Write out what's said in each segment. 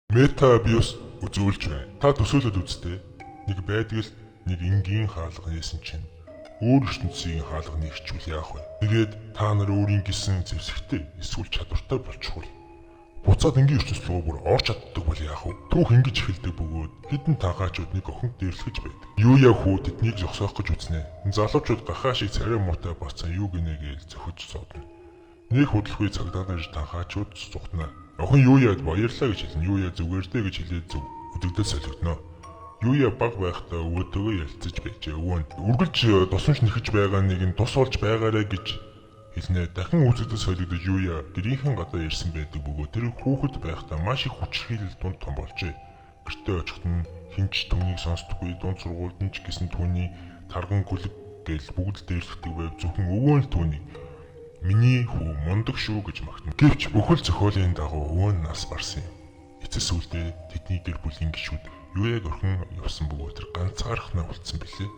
Метабиус үзүүлж байна. Та төсөөлөд үзтээ. Нэг байдаг л нэг энгийн хаалга нээсэн чинь өөр ертөнцийн хаалга нэгчүүл яах вэ? Тэгээд та нар өөрийн гисэн зэвсэгтэй эсвэл чадвартай болчихвол буцаад энгийн ертөнц рүү бүр орж чаддаг бол яах вэ? Түүх ингэж эхэлдэг бөгөөд хэдэн танхаачууд нэг охинд дээрлэхэж байдаг. Юу яа хүү тэднийг зогсоох гэж үзнэ. Залуучууд гахаа шиг царай муутай бацсан юу гинэ гэж зөхөж зодно. Нэг хөдөлгөөний цагдаа нар танхаачууд зүгтнаа. Охин юу яад баярлаа гэж хэлнэ. Юу яа зүгээр дээ гэж хэлээд зүг өдөгдөл солигдно. Юу яа баг байхдаа өвөөдөө ялцаж байжээ. Өвөөнд үргэлж тосонч нэхэж байгаа нэг нь тус болж байгаарэ гэж хэлнэ. Дахин үзэгдэл солигдож юу яа гэрийнхэн гадаа ирсэн байдаг бөгөө тэр хүүхэд байхдаа маш их хүчрхийлэл дунд том болжээ. Гэртээ очиход нь хинч түүнийг сонсдоггүй, дунд сургуульд нь ч гэсэн түүний тарган гүлэг гээл бүгд дээрлэхдэг байв. Зөвхөн өвөө нь түүнийг миний хүү мундаг шүү гэж магтана. Гэвч бүхэл зохиолын дагуу өвөө нь нас барсан юм. Эцэс үлдээ тэдний гэр бүлийн гишүүд юу яг орхин явсан бөгөөд тэр ганцаархнаа болцсон бэлээ.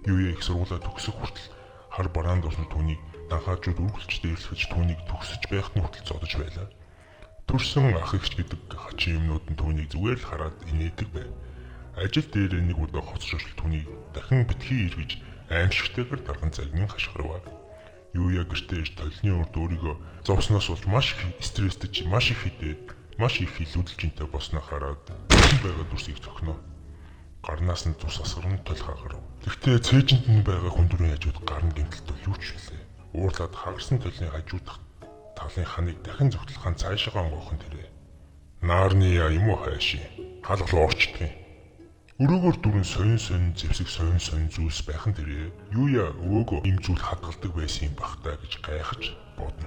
Юу яг их сургуулаа төгсөх хүртэл хар бараанд орсон түүнийг данхаажууд үргэлж дээрлэхэж түүнийг төгсөж байхад нь хүртэл зодож байлаа. Төрсөн ах эгч гэдэг хачин юмнууд нь түүнийг зүгээр л хараад инээдэг байв. Ажил дээр нэг удаа хоцрол түүнийг дахин битгий эргэж аимшигтэйгээр тархан загнан хашгирваа. Юу яг гэртээ иж толны урд өөрийгөө зовсноос болж маш их стресстэй, маш их хитээд, маш их илүүдэлжинтэй босноо хараад байгаа дүрсийг цохно. Гарнаас нь цус асгарн толхоо гарав. Тэгтээ цээжинд нь байгаа хүндрийн хажууд гарн гэмтэлт бол юу ч билээ. Уурлаад хагарсан толны хажууд талын ханыг дахин зогтлохын цаашаагаа онгойхон тэрэ. Наарны яа юм уу хайши. Хаалга руу орчдөг. Өрөөгөр дүрэн сонин зэвсэг сонин зүйлс байхан тэрэ. Юу яа өвөөгөө им зүйл хадгалдаг байсан юм бах та гэж гайхаж бодно.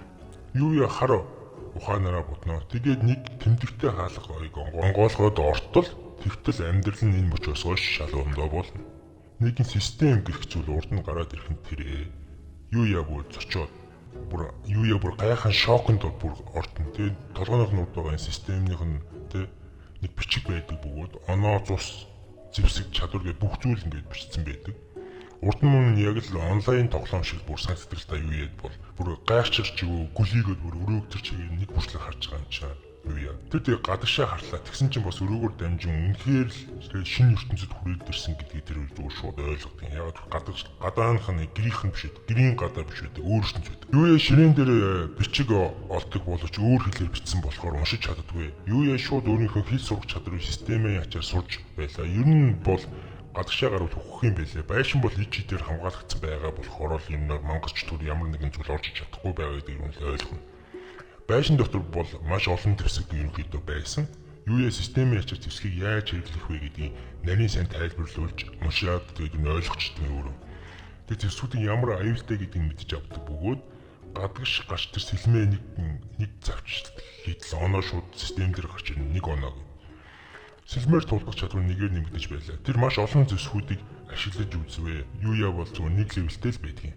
Юу яа хар ухаанаараа бодно. Тэгээд нэг тэмдэгтэй хаалга онгоолгоод ортол тэгтэл амьдрал нь энэ мөчөөс хойш шал өмдөө болно. Нэгэн систем гэх зүйл урд нь гараад ирэх нь тэрэ. Юу яа бүр зочоод бүр гайхан шоконд бүр ордон. Тэгээд толгойнх нь урд байгаа системнийх нь нэг бичиг байдаг бөгөөд оноо цус зэвсэг чадвар гэж бүх зүйл ингэж бичсэн байдаг. Урд нь мөн яг л онлайн тоглоом шиг бүр санагддаг та юу яад бол бүр гайхчирч юу гүлийгээд бүр өрөөг төр чигээр нэг хүртэл харж байгаа юм чаа. Юу яа. Тэр гадагшаа харлаа. Тэгсэн чинь бас өрөөгөр дамжин үнэхээр л шинэ ертөнцид хүрээд ирсэн гэдгийг тэр зүгээр шууд ойлгодог. Яг гадаанх нь гэрийнх нь биш үү. Гэрийн гадаа биш үү. Өөр ертөнц үү. Юу яа ширээн дээр бичиг олдог боловч өөр хэлээр бичсэн болохоор уншиж чаддаггүй. Юу яа шууд өөрийнхөө хэл сурах чадрыг системийн ячаар сурж байлаа. Ер нь бол гадагшаа гарвал хөх юм байлээ. Байшин бол ичи дээр хамгаалагдсан байгаа болохоор л юм мангасч түр ямар нэгэн зүйл орж чадахгүй байгаа гэдэг юм л ойлгоно. Байшин дотор бол маш олон төвсэг ерөнхийдөө байсан. Юу яа системийн ячаар төвсгийг яаж хэрэглэх вэ гэдгийг нарийн сайн тайлбарлуулж уншаад тэгээд нь ойлгочтой өөрөө. Тэгээд төвсгүүдийн ямар аюултай гэдгийг мэдж авдаг бөгөөд гадагш гарч тэр сэлмээ нэг завч хийдэл оноо шууд систем дээр гарч ирнэ нэг оноо. Сэлмээр тулгах чадвар нэгээр нэмэгдэж байлаа. Тэр маш олон зөвсгүүдийг ашиглаж үзвэ. Юу яа бол зөвхөн нэг левелтэй л байдгийг.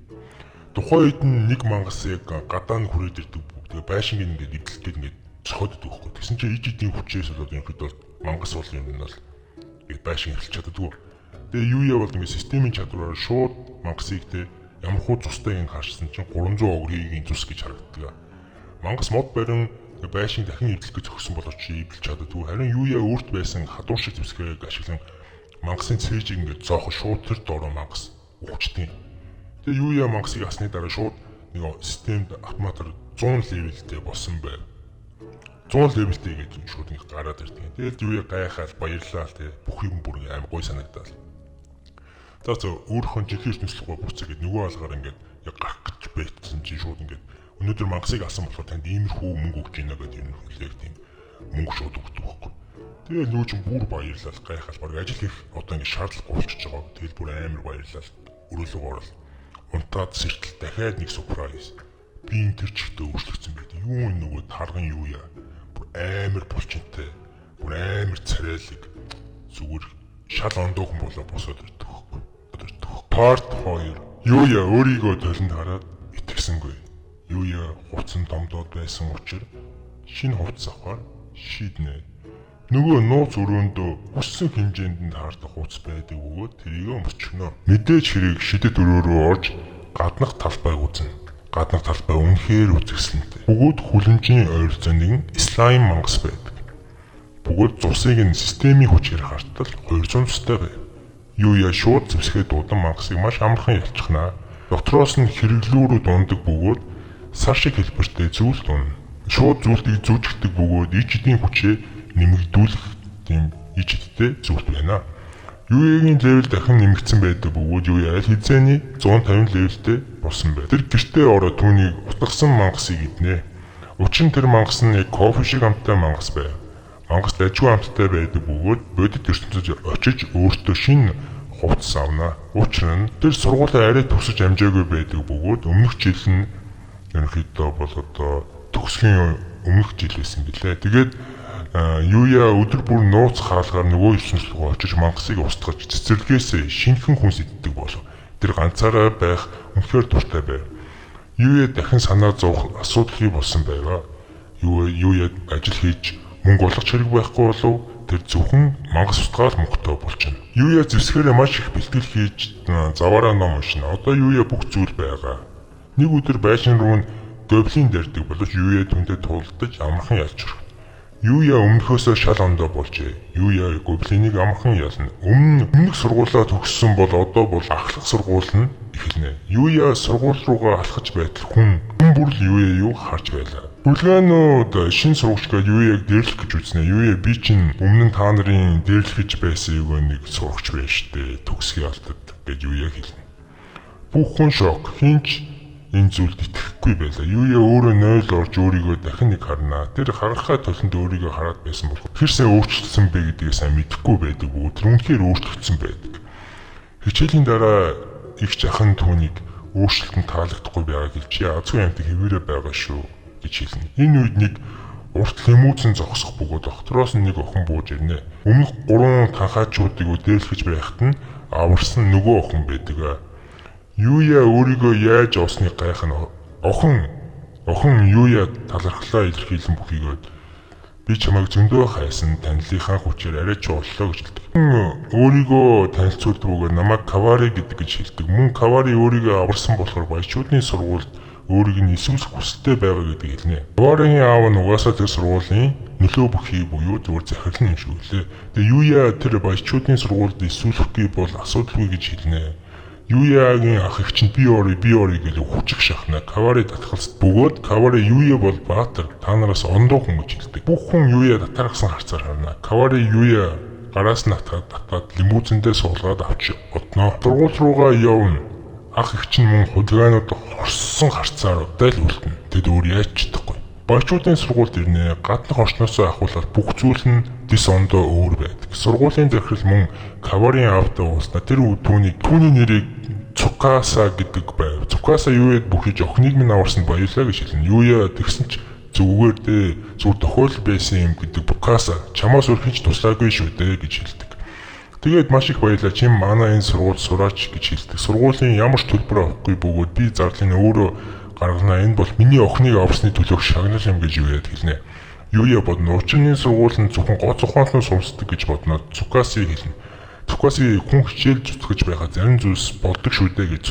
Тухайн үед нэг мангас яг гадаа нь хүрээд ирдэг. Тэгээ байшин ингээд эвдэлтэд ингээд цохоод өгөхгүй. Тэгсэн чинь ижидийн хүчээс болоод ерөнхийдөө мангас бол юм нь бол ингээд байшин эхэлж чаддаггүй. Тэгээ юу яа бол ингээд системийн чадвараар шууд мангасыг ямар хуу цустай ин харсан чинь 300 огрийн цус гэж харагддаг. Мангас мод барин байшин дахин эвдэлэх гэж зөксөн болооч эвдэлж чаддаггүй. Харин юу яа өөрт байсан хадуур шиг зэвсгийг ашиглан мангасын цээжийг ингээд зоохо шууд тэр доороо мангас ухчихдаг. Тэгээ юу яа мангасыг асны дараа шууд нэг системд автоматар 100 левелтэй болсон байв. 100 левелтэй гэж шууд нэг гараад ирдэг. Тэгэл юу яа гайхаад баярлаа те бүх юм бүр аим гой санагдал. За өөрийнхөө жинхэнэ ертөнцийн буцаа гэдэг нөгөө алгаар ингээд яг гарах гэж байтсан чинь шууд ингээд өнөөдөр мангасыг асан болохоор танд иймэрхүү мөнгө өгч ийна гэдэг юм хүлээг тийм мөнгө шууд өгдөг байхгүй. Тэгээ нөө чинь бүр баярлал гайхал баг ажил хийх одоо ингээд шаардлага болчихж байгаа. Тэгэл бүр амар баярлал өрөөлөг орол. Унтаад сэртэл дахиад нэг сюрприз. Би энэ төр чигтээ өөрчлөгдсөн байдаг. Юу энэ нөгөө тарган юу яа. Бүр амар булчинтай. Бүр амар царайлаг. Зүгээр шал ондоохон болоо босоод ирдэг байхгүй. Part 2. Юу яа өөрийгөө толинд хараад итгэсэнгүй. Юу яа хувцсан домдоод байсан учраас шинэ хувцас авахар шийднэ. Нөгөө нууц өрөөндөө хүссэн хэмжээнд нь хаардаг хувцас байдаг бөгөөд тэрийг өмсчихнө. Мэдээж хэрэг шидэт өрөө рүү орж гаднах талбайг үзнэ. Гаднах талбай үнэхээр үзэсгэлэнтэй. Бөгөөд хүлэмжийн ойролцоо нэгэн слайм мангас байдаг. Бөгөөд зурсыг нь системийн хүчээр хартал 200 цустай байв. Юуя шууд зэвсгээ дуудан мангасыг маш амархан ялчихнаа. Дотроос нь хэрэглүү рүү дундаг бөгөөд сар шиг хэлбэртэй зүйл дунна. Шууд зүйлийг зүүжигдэг бөгөөд иж эдийн хүчээ нэмэгдүүлэх тийм иж эдтэй зүйл байна. Юуягийн левел дахин нэмэгдсэн байдаг бөгөөд Юуя аль хэзээний 150 левелтэй болсон байв. Тэр гэртээ ороод түүнийг утгасан мангасыг иднэ. Учир нь тэр мангас нь яг кофе шиг амттай мангас байв. Мангас дайггүй амттай байдаг бөгөөд бодит ертөнцөд очиж өөртөө шинэ хувцас авна. Учир нь тэр сургуулаа арай төгсөж амжаагүй байдаг бөгөөд өмнөх жил нь ерөнхийдөө бол одоо төгсгийн өмнөх жил байсан гэлээ. Тэгээд Юуя өдөр бүр нууц хаалгаар нөгөө ертөнцөд рүү очиж мангасыг устгаж цэцэрлэгээс шинэхэн хүнс иддэг болов. Тэр ганцаараа байх үнэхээр дуртай байв. Юуя дахин санаа зовох асуудалгүй болсон байваа. Юуя ажил хийж мөнгө олох хэрэг байхгүй болов тэр зөвхөн мангас устгаал мөнгөтэй болчихно. Юуя зэвсгээрээ маш их бэлтгэл хийж заваараа ном уншина. Одоо Юуя бүх зүйл байгаа. Нэг өдөр байшин руу гоблин дэрдэг боловч Юуя түнтэй тулдаж амархан ялж өргөв. Юуя өмнөхөөсөө шал ондоо болжээ. Юуя гоблиныг амархан ялна. Өмнөх сургуулаа төгссөн бол одоо бол ахлах сургууль нь эхэлнэ. Юуя сургууль руугаа алхаж байтал хүн бүр л Юуя юу харж байлаа. Бүлгаанууд шин сурагчгаа Юуяг дээрлэх гэж үзнэ. Юуя би чинь өмнө нь та нарын дээрлэх гэж байсан нэг сурагч байна штэ. Төгсгий алдад гэж Юуя хэлнэ. Бүх хүн шок. Хинч энэ зүйлд итгэхгүй байлаа. Юуя өөрөө 0 орж өөрийгөө дахин нэг харнаа. Тэр харахаа толонд өөрийгөө хараад байсан бол хэр сайн өөрчлөсөн бэ гэдгийг сайн мэдэхгүй байдаг. Өдөр үнэхээр өөрчлөгдсөн байдаг. Хичээлийн дараа их жахан түүнийг өөрчлөлтөнд таалагдахгүй байгааг хэлж азгүй амтыг хэвээрээ байгаа шүү гэж хэлнэ. Энэ үед нэг урт лимузин зогсох бөгөөд доктороос нэг охин бууж ирнэ. Өмнөх 3 танхаачуудыг өдөөрлөж байхад нь аварсан нөгөө охин байдаг. Юуя өөрийгөө яаж овсныг гайхна. Охин Юуя талархлаа илэрхийлэн бүхийгээд би чамайг зөндөө хайсан танилынхаа хүчээр арай ч боллоо гэж хэлдэг. Өөрийгөө танилцуулдаг бөгөөд намайг Кавари гэдэг гэж хэлдэг. Мөн Кавари өөрийгөө аварсан болохоор баячуудын сургуульд өөрийг нь эсвэлэх хүсэлтэй байгаа гэдгийг хэлнэ. Каваригийн аав нь угаасаа тэр сургуулийн нөлөө бүхий буюу зөвхөн захирлын юм шүү лээ. Тэгээ Юуя тэр баячуудын сургуульд эсвэлэхгүй бол асуудалгүй гэж хэлнэ. Юуягийн ах их чинь би орё гэж хүчиг шахна. Кавари татгалзт бөгөөд Кавари Юуя бол баатар та нараас ондоо хүн гэж хэлдэг. Бүх хүн Юуя татаргасан харцаар харна. Кавари Юуя гараас нь татгаад лимузиндээ суулгаад авч одноо. Сургууль руугаа явна. Ах их чинь мөн хулгайнууд хорссон харцаар удайл үлдэнэ. Тэд өөр яаж чадахгүй. Баячуудын сургуульд ирнэ. Гаднах орчноосоо ахуулаад бүх зүйл нь дис ондоо өөр байдаг. Сургуулийн захирал мөн Каварын аавтай уулзна. Тэр түүний нэрийг Цукаса гэдэг байв. Цукаса Юуяд бүхийж охиныг минь аварсанд баярлалаа гэж хэлнэ. Юуя тэгсэн ч зүгээр дээ. Зүгээр тохиол байсан юм гэдэг Цукаса чамаас өөр хинч туслаагүй шүү дээ гэж хэлдэг. Тэгээд маш их баярлалаа. Чи манай энэ сургуульд сураач гэж хэлдэг. Сургуулийн ямар ч төлбөр авахгүй бөгөөд би зарлын өөрөө гаргана. Энэ бол миний охиныг аварсны төлөөх шагнал юм гэж Юуяд хэлнэ. Юуя бодно. Учирны сургууль нь зөвхөн гоц ухаантай сумсдаг гэж бодноо Цукаси хэлнэ. Цукаси хүн хичээл зүтгэж байхад зарим зүйлс болдог шүү дээ гэж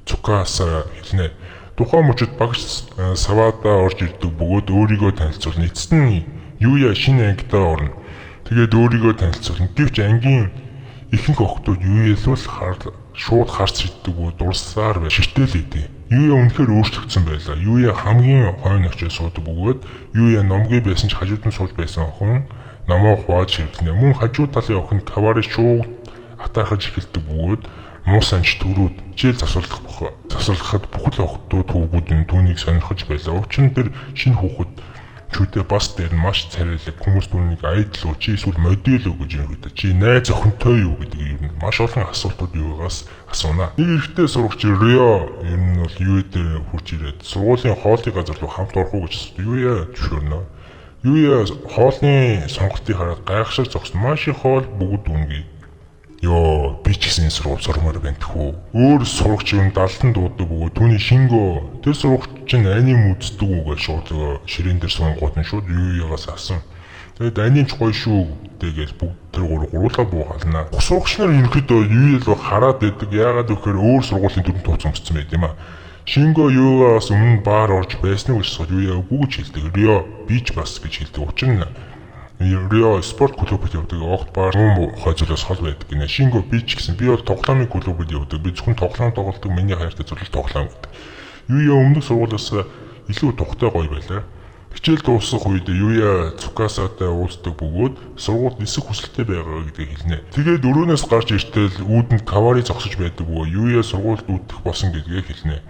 Цукаса хэлнэ. Тухайн мөчөд багш Савада орж ирдэг бөгөөд өөрийгөө танилцуулна. Эцэст нь Юуя шинэ ангидаа орно. Тэгээд өөрийгөө танилцуулна. Гэвч ангийн ихэнх охтууд Юуялуул шууд харц шиддэг бөгөөд дурсаар ширтэл идэв. Юуя үнэхээр өөрчлөгдсөн байлаа. Юуя хамгийн хойно очиж суудаг бөгөөд Юуя номгүй байсан ч хажууд нь сууж байсан охин намаа хувааж ширтнэ. Мөн хажуу талын охин Кавари шууд атаахаж эхэлдэг бөгөөд муусанч төрүүд хичээл засварлахад бүхэл охтууд хүүгүүд нь түүнийг сонирхож байлаа. Учир нь тэр шинэ хүүхэд чүдээ бас дээр нь маш царайлаг хүмүүс түүнийг айдлуу чи эсвэл модель үү гэж юм гэдэг. Чи найз охинтой юу гэдэг юм маш олон асуултууд юугаас асууна. Нэг ихтэй сурагч Рио ер нь бол юу дээр хурж ирээд сургуулийн хоолны газар руу хамт орох уу гэж асуув. Юуя зөвшөөрнө. Юуя хоолны сонголтыг хараад гайхшиг зогсно. Маш их хоол бүгд үнгүй. Йоо би ч гэсэн сургууль сурмаар байна гэхүү. Өөр сурагч юм 70 дуудаг бөгөөд түүний шингөө тэр сурагч чинь аним үздэг үгээ шууд ширээн дээр сунгууд нь шууд Юуягаас асан. Тэгээд анимч гоё шүү тэгэл бүгд тэр гурлаа буухална. Сурагч нар ерөнхийдөө Юуяг хараад байдаг. Яагаад гэхээр өөр сургуулийн дүрм тууц өмссөн байт юм а. Шингөө Юуягаас өмнө баар орж байсныг гэж асууад Юуяг үгүй гэж хэлдэг. Рио би ч бас гэж хэлдэг. Учир нь Рио спорт клубд явдаг, огт бар муу хойзолоос хол байдаг гинэ. Шингөө би ч гэсэн би бол тоглоомын клубд явдаг. Би зөвхөн тоглоом тоглодог, миний хайртай зүйл тоглоом гэдэг. Юуя өмнөх сургуулиас илүү тухтай гоё байлаа. Хичээл дуусах үед Юуя цукасаатай уулздаг бөгөөд сургуульд нисэх хүсэлтэй байгаа гэдгийг хэлнэ. Тэгээд өрөөнөөс гарч иртэл үүдэнд кавари зогсож байдаг бөгөөд Юуя сургуульд үүдэх болсон гэдгийг хэлнэ.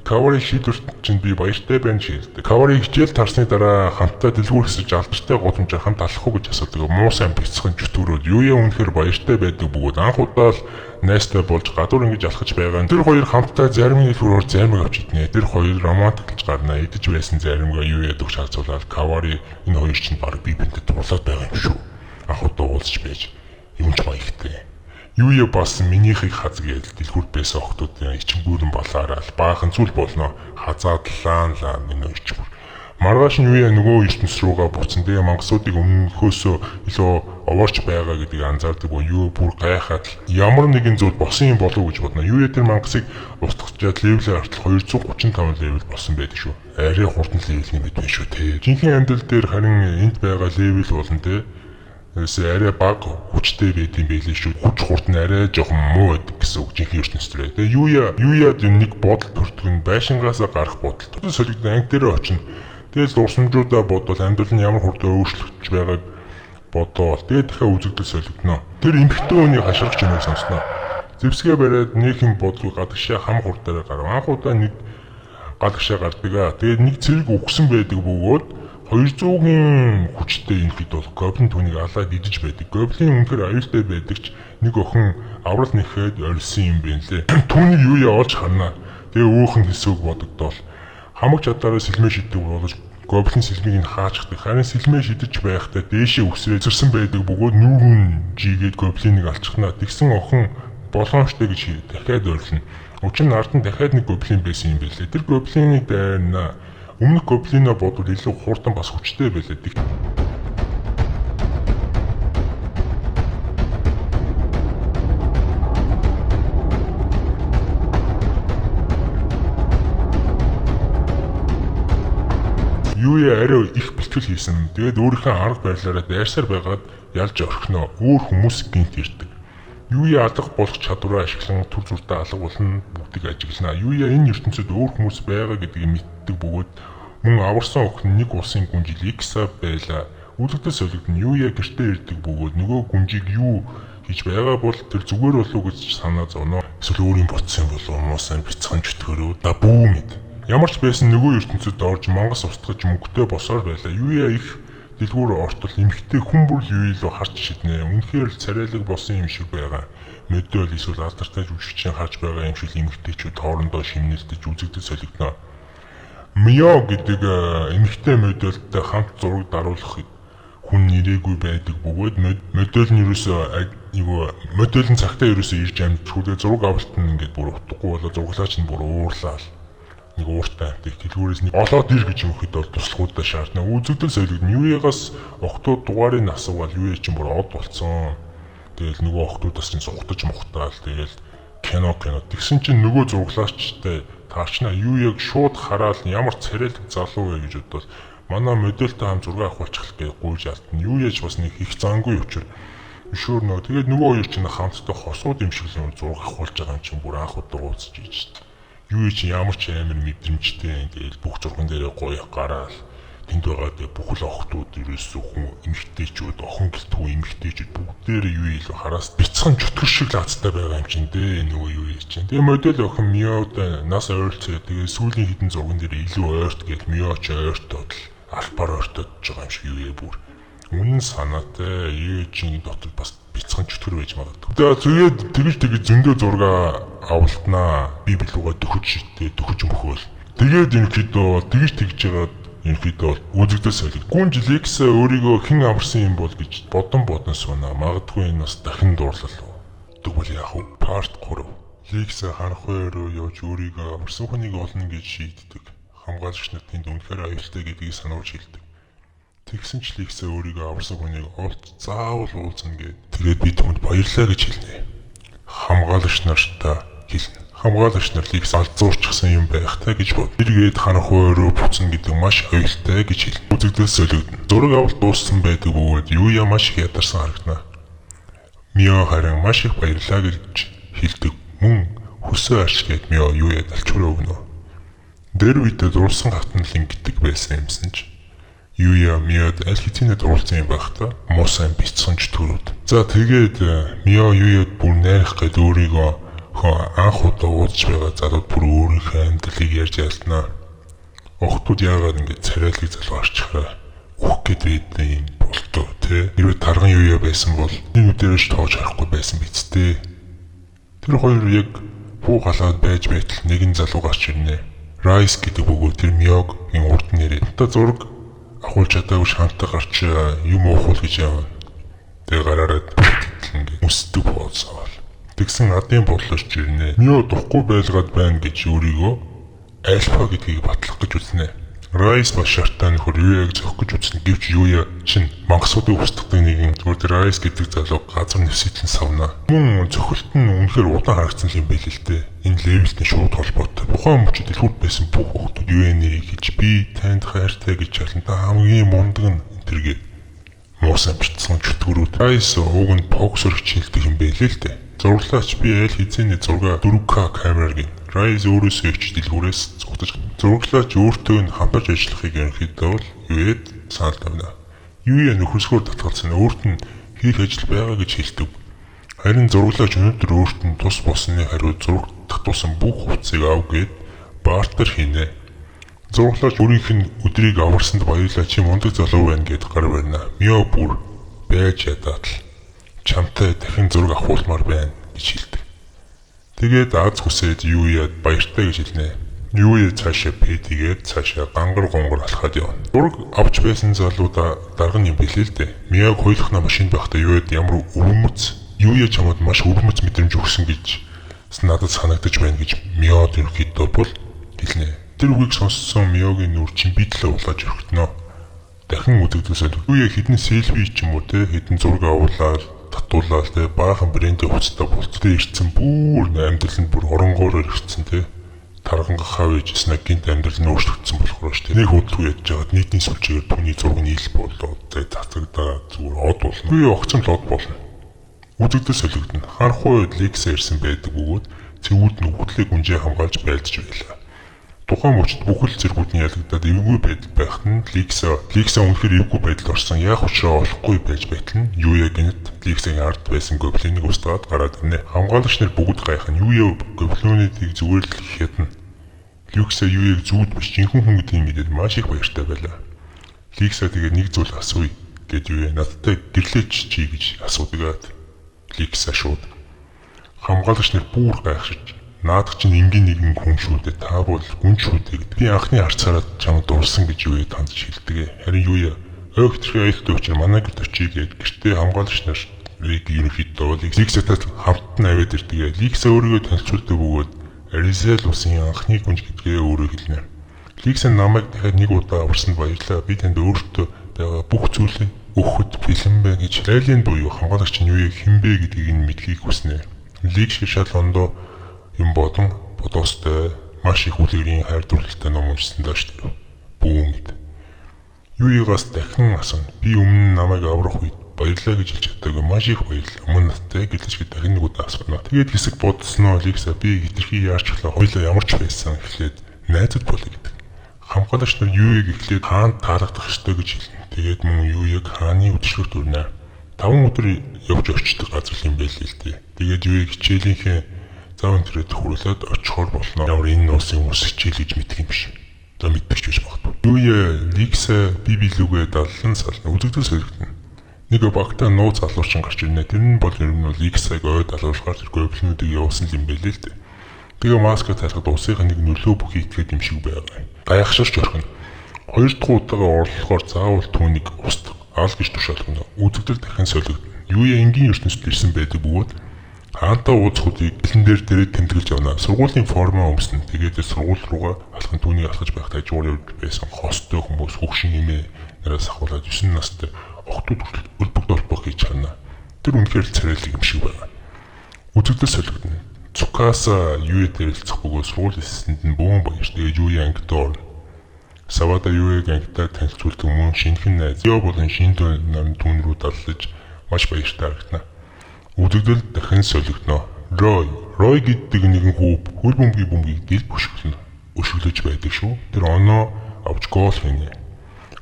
Кавари шийдвэрт чинь би баяртай байна шийддэг. Кавари хичээл тарсны дараа хамтдаа дэлгүүр хэсэж алдартай гудамжаар хамт алах уу гэж асуудаг. Муу сайн бяцхан чөтгөрөөд Юуя үнэхээр баяртай байдаг бөгөөд анх удаа л найстай болж гадуур ингэж алхаж байгаа. Тэр хоёр хамтдаа зарим нэг хүрээр зармиг авч иднэ. Тэр хоёр романтиклж гарна. Идэж байсан заримгаа Юуя дөгч харцуулаад Кавари энэ хоёр чинь баг бие биентэй турлаад байгаа юм шүү. Анх удаа уулзч байж юм ч маягтай. Юуя бас минийхийг хаз гээл дэлгүүрт байсан охтуудын ичимгүүрэн балаараа баахан зүйл болно. Хазаадлаа энэ ичмэр. Маргааш нь Юуя нөгөө ертөнц рүүгээ буцсан. Тэгээ мангасуудыг өмнөхөөсөө илүү овоорч байгаа гэдгийг анзаардаг бо юу бүр гайхаад ямар нэгэн зүйл босон юм болов уу гэж бодно. Юуя тэр мангасыг устгачаад левелээр артал 235 левел болсон байдаг шүү. Арай хурдан левелний мэд байна шүү те. Жинхэнэ амьдрал дээр харин энд байгаа левел болон те Тэрсээ арай баг хүчтэй байт юм байлээ шүү. Хүч хурд нь арай жоохон муу байдаг гэсэн үг жинхэнэ ертөнцийн. Тэгээ Юуяд нэг бодол төрдөг нь байшингаасаа гарах бодол. Тэр солигдсон анги дээр очино. Тэгэл дурсамжуудаа бодвол амьдрал нь ямар хурдан өөрчлөгдөж байгааг бодоол. Тэгээд дахиад үзэгдэл солигдно. Тэр эмхтэн хүний хашгирч юмыг сонсноо. Зэвсгээ бариад нэг юм бодлого гадагшаа хам хурдаараа гарав. Анх удаа нэг гадагшаа гардаг. Тэгээд нэг цэрэг өгсөн байдаг бөгөөд 200-ийн хүчтэй инхэд бол гоблин түүнийг алаад идэж байдаг. Гоблин үнэхээр аюултай байдаг ч нэг охин аврал нэхэд орилсон юм байна лээ. Түүнийг Юуя олж харна. Тэгээ өөхөн хэсэг бодогдоол. Хамаг чадаараа сэлмээ шиддэг болж гоблин сэлмийг нь хаачдаг. Харин сэлмээ шидэж байхдаа дээшээ үсрээ зөрсөн байдаг бөгөөд нүүрэн жигээд гоблиныг алчихна. Тэгсэн охин болгоомжтой гэж дахиад орилно. Учир нь ард нь дахиад нэг гоблин байсан юм байлээ. Тэр гоблиныг дайрна. Өмнөх гоблиноо бодвол илүү хурдан бас хүчтэй байлаа. Юуя арай их бэлтгэл хийсэн. Тэгээд өөрийнхөө арга барилаараа дайрсаар байгаад ялж орхиноо. Өөр хүмүүс гинт ирдэг. Юуя алга болох чадвараа ашиглан төр зүртээ алга болно бүгдийг ажиглана. Юуя энэ ертөнцид өөр хүмүүс байгаа гэдгийг мэддэг бөгөөд мөн аварсан охин нэг улсын гүнжил X байлаа. Үлэгдэл солигдно. Юуя гэртээ ирдэг бөгөөд нөгөө гүнжиг юу хийж байгаа бол тэр зүгээр болов гэж санаа зовно. Эсвэл өөрийн ботсон болов уу сайн бяцхан чөтгөрөө да бүү мэд. Ямар ч байсан нөгөө ертөнцид орж мангас устгаж мөнгөтэй босоор байлаа. Юуя их дэлгүүр ортол эмхтэй хүн бүр Юуя руу харж шиднэ. Үнэхээр царайлаг болсон юм шиг байгаа. Мэдээлэл эсвэл алдартай жүжигчин харж байгаа юм шиг эмхтэйчүүд хоорондоо шимнэлдэж үзэгдэл солигдно. Мио гэдэг эмэгтэй модельтэй хамт зураг даруулах хүн нэрээгүй байдаг бөгөөд модель нь модель нь цагтаа ерөөсөө ирж амжчихгүй зураг авалт нь ингээд бүр утгагүй болоо зурглаач нь бүр уурлаа. Нэг ууртай амтыг дэлгүүрээс нэг олоод ир гэж юм хэд бол туслахуудаа шаардна. Үзэгдэл солигдно. Юуягаас охтууд дугаарыг асуувал Юуя чинь бүр од болцсон. Тэгэл нөгөө охтуудаас чинь сухтаж мухтаал тэгэл кино тэгсэн чинь нөгөө зурглаачтай таарчна. Юуяг шууд хараад ямар царайлаг залуу вэ гэж бодвол манай модельтэй хам зураг авахулчих гэж гуйж алдна. Юуяж бас нэг их зангүй учир өшөөрнө. Тэгээд нөгөө хоёр чинь хамтдаа хосууд юм шиг л зураг авахулж байгаа юм чинь бүр анх удаа уулзж ийж шít. Юуяж ямар ч амар мэдрэмжтэй тэгээд бүх зурган дээрээ гоё гараал тэнд байгаа дэ бүхэл охтууд ерөөсөө хүн эмэгтэйчүүд охин гэлтгүй эмэгтэйчүүд бүгдээрээ юу илүү хараас бяцхан чөтгөр шиг лаацтай байгаа юм чинь дээ нөгөө юу чинь. Тэгээ модель охин Миотой нас ойролцоо тэгээ сүүлийн хідэн зурган дээр илүү ойрт гэж Миоч ойртоод албаар ойртоод байгаа юм шиг юу бүр. Үнэн санаатай юу чинь дотор бас бяцхан чөтгөр байж магадгүй. Тэгээд тэгж зөндөө зураг авалтнаа библ руугаа дөхөж мөхөөл. Тэгээд ерөнхийдөө тэгж байгаа ерөнхийдөө үзэгдэл солиг. Гүн жил X өөрийгөө хэн амарсан юм бол гэж бодон сууна. Магадгүй энэ бас дахин дуурлал уу. Тэгвэл яах вэ? Part 3. X харанхуй руу явж өөрийгөө амарсан хүнийг олно гэж шийддэг. Хамгаалагч нар тэнд үнэхээр аюултай гэдгийг сануулж хэлдэг. Тэгсэн ч X өөрийгөө амарсан хүнийг олж заавал уулзна гэд. Тэгээд би түүнд баярлаа гэж хэлнэ. Хамгаалагч нартаа хэлнэ. Хамгаалагч нар Ликс алзуурчихсан юм байх та гэж бод. Эргээд ханах өөрөө буцна гэдэг маш аюултай гэж хэлнэ. Үзэгдэл солигдно. Зураг авалт дууссан байдаг бөгөөд Юя маш их ядарсан харагдана. Мио харин маш их баярлаа гэж хэлдэг. Мөн хөсөө арчгээд Мио Юяд алчуураа өгнө. Тэр үедээ дурсан хатан л ингэдэг байсан юмсан ч Юя Миод аль хэзээ дурсан юм байх та муусан бицсэн ч төрөд. За тэгээд Мио Юяд бүр найрах гээд өөрийгөө анх удаа уудаж байгаа залууд бүр өөрийнхөө амьдралыг ярьж ялснаа. Охтууд яагаад ингэж царайлыг залгаарчихраа үх гэдэг юм болтоо тий. Нэрээ тарган Юя байсан бол энэ үдээрэж тоож харахгүй байсан биз дээ. Тэр хоёр яг буу галаад байж байтал нэгэн залуу гарч ирнэ. Райс гэдэг бөгөөд тэр Миогийн урд нэрээ. Та зураг авахулж чадаагүй шантаа гарч юм уухул гэж явна. Тэгээ гараараа ингэ өсдөг болсоо. Тэгсэн адын бодлооч ирнэ. Мио духгүй байлгаад байна гэж өөрийгөө альфа гэдгийг батлах гэж үзнэ. Райс ба шартаа нөхөр Юяг зохих гэж үзнэ. Гэвч Юя чинь мангасуудыг устгадаг нэгэн зүгээр Райс гэдэг залуу газар нэвсэтлэн савна. Мөн зохилт нь үнэхээр удаан харагдсан юм байл л дээ. Энэ левелтэй шууд холбоотой. Тухайн мөчөд илхүүр байсан бүх хүмүүс Юэнийг гэж би танд хайртай гэж чална. Та хамгийн мундаг нь тэргээ муусан бичсэн чөтгөрүүд. Райс уг нь боксерч хэлдэг юм байл л дээ. Зурглаач би аль хэзээний зураг 4К камераар гин. Райс өөрөөсөө ич дэлгүүрээс зугтаж. Зурглаач өөртөө нь хамтарч ажиллахыг ерөнхийдөө бол Юэд санал тавина. Юя нөхөрсгөөр татгалзсан өөрт нь хийх ажил байгаа гэж хэлдэг. Харин зурглаач өнөөдөр өөрт нь тус болсны хариу зураг татуулсан бүх хувцсыг ав гээд бартер хийнэ. Зурглаач өөрийнх нь өдрийг аварсанд баярлаа чи мундаг залуу байна гэд гар барина. Мио бүр байж ядаад л чамтай дахин зураг авахулмаар байна гэж хэлдэг. Тэгээд аз хүсээд Юяд баяртай гэж хэлнэ. Юя цаашаа пэдигээд цаашаа гангар гонгор алхаад явна. Зураг авч байсан залуудаа дарга юм билээ л дээ. Миаг хойлохна машинд байхдаа Юяд ямар өвмөц Юя чамд маш өвмөц мэдрэмж өгсөн гэж надад санагдаж байна гэж Миод ерөөхдөө бол хэлнэ. Тэр үгийг сонссон Миогийн нүр чин бидлээ улааж өрхтнө. Дахин үзэгдүүлсэл Юя хідэн селфи ч юм уу те хідэн зураг авуулаад татуулаад те баахан брэндээ хувцтай болттой ирсэн бүр амьдрал нь бүр оронгоор ирсэн те тарганга хавж снагинт амьдрал нь өөрчлөгдсөн болохоор ш те нэг хөдөлгөөн ядж байгаад нийтийн сүлжээгээр түүний зураг нь ил болоод те татагдаа зүгээр од болно. Юу огцом л од болно. Үзэгдэл солигдно. Ханхуу үед Ликс ирсэн байдаг бөгөөд цэвүүд нь үхтлийг үнжээ хамгаалж байлдаж байлаа. Тухайн мөчд бүхэл зэргүүд нь ялагдаад эвгүй байдал байхад нь Ликса үнэхээр эвгүй байдалд орсон. Яг учраа олохгүй байж байтал нь Юя гэнэт Ликсийн ард байсан гоблиныг устгаад гараад ирнэ. Хамгаалагч нар бүгд гайхна. Юя гоблинуудыг зүгээр л хятна. Ликса Юяг зүүд биш жинхэнэ хүн гэдэг мэдээд маш их баяртай байлаа. Ликса тэгээд нэг зүйл асууя гэд Юя надтай гэрлээч чи гэж асуудаг. Ликса шууд хамгаалагч нар бүр гайхшиж наад чинь энгийн нэгэн хүн шүү дээ. Та бол хүн шүү дээ гэдэг. Би анхны харцаараа чамд дурсан гэж Юя танд хэлдэг. Харин Юя ойгтрхи айлт өгч манай гэрт очие гэд гэртээ хамгаалагч нарыг ерөнхийдөө Ликсатай хамт наваад ирдэг. Ликса өөрийгөө танилцуулдаг бөгөөд Аризел усын анхны гүнж гэдгээ өөрөө хэлнэ. Ликса намайг дахиад нэг удаа аварсанд баярлалаа. Би танд өөртөө байгаа бүх зүйлийг өгөхөд бэлэн байна гэж Лайлын буюу хамгаалагч нь Юяг хинбэ гэдгийг нь мэдхийг хүснэ. Ликс шал ондоо юм бодон бодостой маш их үлгэрийн хайр дурлалтай ном уншсан даа шүү дээ. Бүүмд. Юягаас дахин асууна. Би өмнө намайг аврах үед баярлаа гэж хэлж чадаагүй маш их баярлалаа. Өмнө надтай гэлж дахин нэг удаа асууна. Тэгээд хэсэг бодсноо Ликса би хитрхи яарчлаа хоёлаа ямар ч байсан гэхлээр найзууд болъё гэдэг. Хамгаалагч нар Юяг эхлээд хаанд таалагдах ёстой гэж хэлнэ. Тэгээд мөн Юяг хааны үдшилтэд өрнө. 5 өдөр явж очдог газар юм байл л дээ. Тэгээд Юяг хичээлийнхээ зав өнтрээд хөрөлөд очихоор болно. Ямар энэ нуусын хүмүүс хичээл гэж мэдэх юм биш. За мэддэг ч биш магадгүй. Юя Ликса бибилүүгээ даллан сална. Үзэгдэл солигдно. Нэг багтаа нууц алуурчин гарч ирнэ. Тэр нь бол ер нь Ликсаг ойд алуурхаар тэр гоблинуудыг явуулсан юм байлээ л дээ. Тэгээ маска тайлхад усынхаа нэг нөлөө бүхий итгэхэд юм шиг байгаа. Гайхширч орхино. Хоёр дахь удаага орлохоор заавал түүнийг устгах аал гэж тушаалгана. Үзэгдэл дахин солигдно. Юя энгийн ертөнцид ирсэн байдаг бөгөөд хаантаа ууцхуудыг бэлэн дээр дээрээ тэмдэглэж явна. Сургуулийн формоо өмснө. Тэгээд сургууль руугаа алхан түүнийг алхаж байх тажуур явж байсан хостой хүмүүс хөгшин хэмээ нараас ахуулаад 9 настай охтууд өлбөг долбог хийж чана. Тэр үнэхээр царайлаг юм шиг байна. Үзэгдэл солигдно. Цукаса Юэ тэрэлцэх бөгөөд сургуулийн эсэнд нь бөөн баяр. Тэгээд Юэ ангид орно. Савада Юэг ангидаа танилцуулдаг мөн шинэхэн найз Йо болон шинэ нарны түүн рүү даллаж маш баяртай харагдана. Үзэгдэл дахин солигдно. Рой гэдэг нэгэн хүүп хөл бөмбөгийг дил өшөглөж байдаг шүү. Тэр оноо авч гол хийнэ.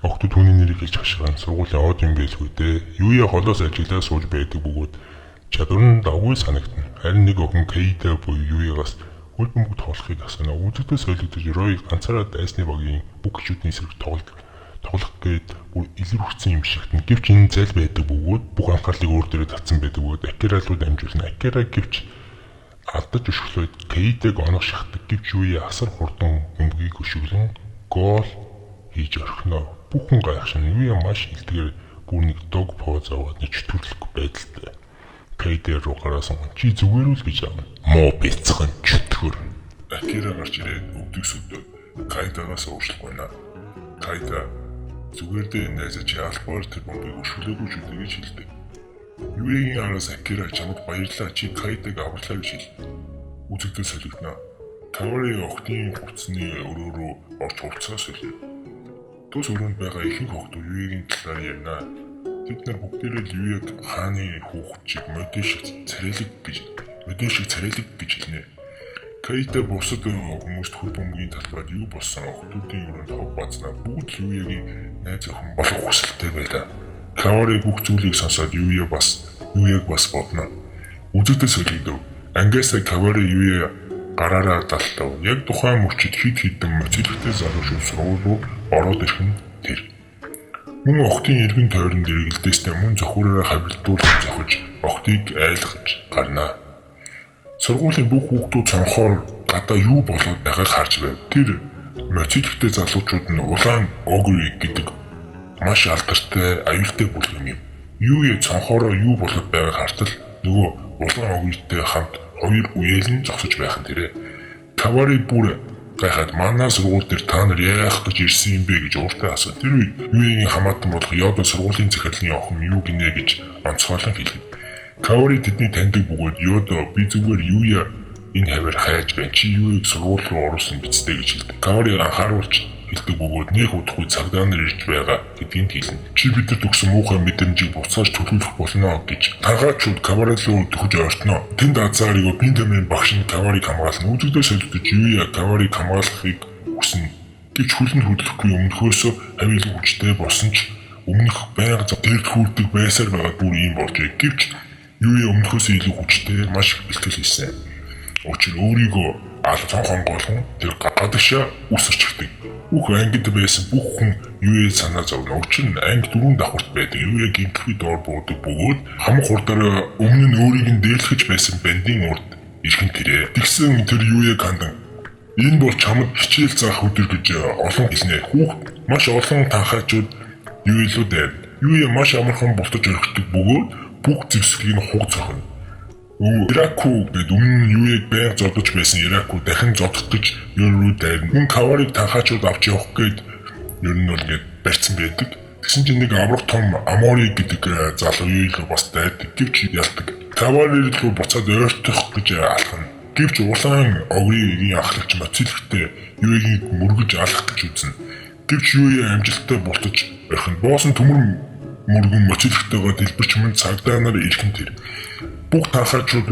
Охтод түүний нэрийг хэлж хашгиран сургуулийн од юм байлгүй дээ. Юуя холоос ажиллаа сууж байдаг бөгөөд чадвар нь давгүй санагдана. Харин нэг охин Кейда буюу Юуягаас хөл бөмбөг тоглохыг асууна. Үзэгдэл солигдож Рой ганцаараа дайсны багийн бүх гişүүдийн эсрэг тоглох гээд бүр илэрхсэн юм шигтэн. Гэвч энэ зал байдаг бөгөөд бүх анхаарлыг өөр дээрээ татсан байдаг бөгөөд Акира руу дамжуулна. Акира гэвч алдаж өшөглөөд Кейдэг онох шахдаг. Гэвч Юуя асар хурдан бөмбөгийг өшөглөн гол хийж орхино. Бүхэн гайхшин Юуя маш илтгэр бүр нэг дог поз аваад нэг чөтгөрлөх байдалтай. Кейдэ руу гарасан чи зүгээр үл гэж аавна. Муу бяцхан чөтгөр. Акира гарч ирээд өвдөг сүдөө Кайдагаас уушлах байна. Кайда зүгээр дээ найзаа чи албаар тэр бомбыг өшөглөөгүй шүү дээ гэж хэлдэг. Юуягийн араас Акира чамд баярлаа чи Кайдаг авралаа гэж хэл. Үзэгдэл солигдно. Кавари охтын хувцсны өрөө рүү орч хувцас солио. Тус өрөөнд байгаа ихэнх охтууд Юуягийн талаар ярина. Тэд нар бүгдээрээ Юуяг хааны хүүхчийг модишиг царайлаг гэж хэлнэ. Кайда бусад хүмүүст хөл бөмбөгийн талбайд юу болсон охтуудын өрөөнд хог базнаа бүгд Юуягийн найз охин болох хүсэлтэй байлаа. Кавари бүх зүйлийг сонсоод Юуяг бас бодно. Үзэгдэл солигдов. Ангиасаа Кавари Юуя гараараа далтав. Яг тухайн мөчид хид хідэн моцилхтэй залуу шүү сургууль руу ороод ирэх нь тэр. Мөн охтын эргэн тойронд эргэлдээстэй мөн зохиороо хавилдуулж зохиж охтыг айлгаж гарнаа. Сургуулийн бүх хүүхдүүд цонхоор гадаа юу болоод байгааг харж байв. Тэр моцилхтэй залуучууд нь улаан огри гэдэг маш алдартай аюултай бүлэг юм. Юуя цонхороо юу болоод байгааг хартал нөгөө улаан огритэй хамт хоёр үеэлэн зогсож байх нь тэрэ. Кавари бүр гайхаад манай сургууль дээр та нар яах гэж ирсэн юм бэ гэж ууртай асуув. Тэр үед Юуягийн хамаатан болох Йодо сургуулийн захирлын охин юу гинэ гэж онцгойлон хэлэв. Кавари тэдний таньдаг бөгөөд Йодо би зүгээр Юуя энэ хавар хайж байна. Чи Юуяг сургууль руу оруулсан бицтэй гэж хэлдэг. Кавари анхааруулж хэлдэг бөгөөд нэг удахгүй цагдаа нар ирж байгаа гэдгийг хэлнэ. Чи бидэд өгсөн муухай мэдрэмжийг буцааж төлөвлөх болно гэж тангаачууд Кавари руу төхөж ойртно. Тэнд Азариго Пинтамын багш нь Кавариг хамгаална. Үзэгдэл солигдож Юуя Кавариг хамгаалахыг хүснэ. Гэвч хүлэнд хөдлөхгүй өмнөхөөсөө хавилын хүчтэй болсон ч өмнөх байнга тэр хүрдэг байсаар байгаа бүр юм болжээ. Гэвч Юуя өмнөхөөсөө илүү хүчтэй маш бэлтгэл хийсэн. Учир өөрийгөө алцсан хонгоолгон тэр гадагшаа үсэрчдэг. Бүх ангид байсан бүх хүн Юуяг санаа зовно. Учир нь анги дөрвөн давхарт байдаг. Юуяг гинтхий доор буудаг бөгөөд хамаг хурдаараа өмнө нь өөрийг нь дээлхэж байсан бандын урд ирхэн тэрэ. Тэгсэн тэр Юуяг хандан энэ бол чамд хичээл заах өдөр гэж олон хэлнэ. Хүүхд маш олон танхаачууд Юуяг руу дайрна. Юуяг маш амархан бултаж өргөдөг бөгөөд бүх зэвсгийг нь хуг цохино. Ираку гэд өмнө Юуяг байнга зодож байсан Ираку дахин зодтож руу дайрна. Мөн Кавариг танхаачууд авч явах гээд ер нь бол ингээд барьсан байдаг. Тэгсэн чинь нэг аврах том Амори гэдэг залуу Юуяг бас дайрдаг. Гэвч ялдаг. Кавари руу буцаад ойртох гэж алхана. Гэвч улаан огригийн ахлагч моцилхтэй Юуягийг мөргөж алах гэж үзнэ. Гэвч Юуяг амжилттай бултаж орхино. Боосон төмөр мөргөн моцилхтэйгээ дэлбэрч мөн цагдаа нар ирхэн тэр. Бүх танхаачууд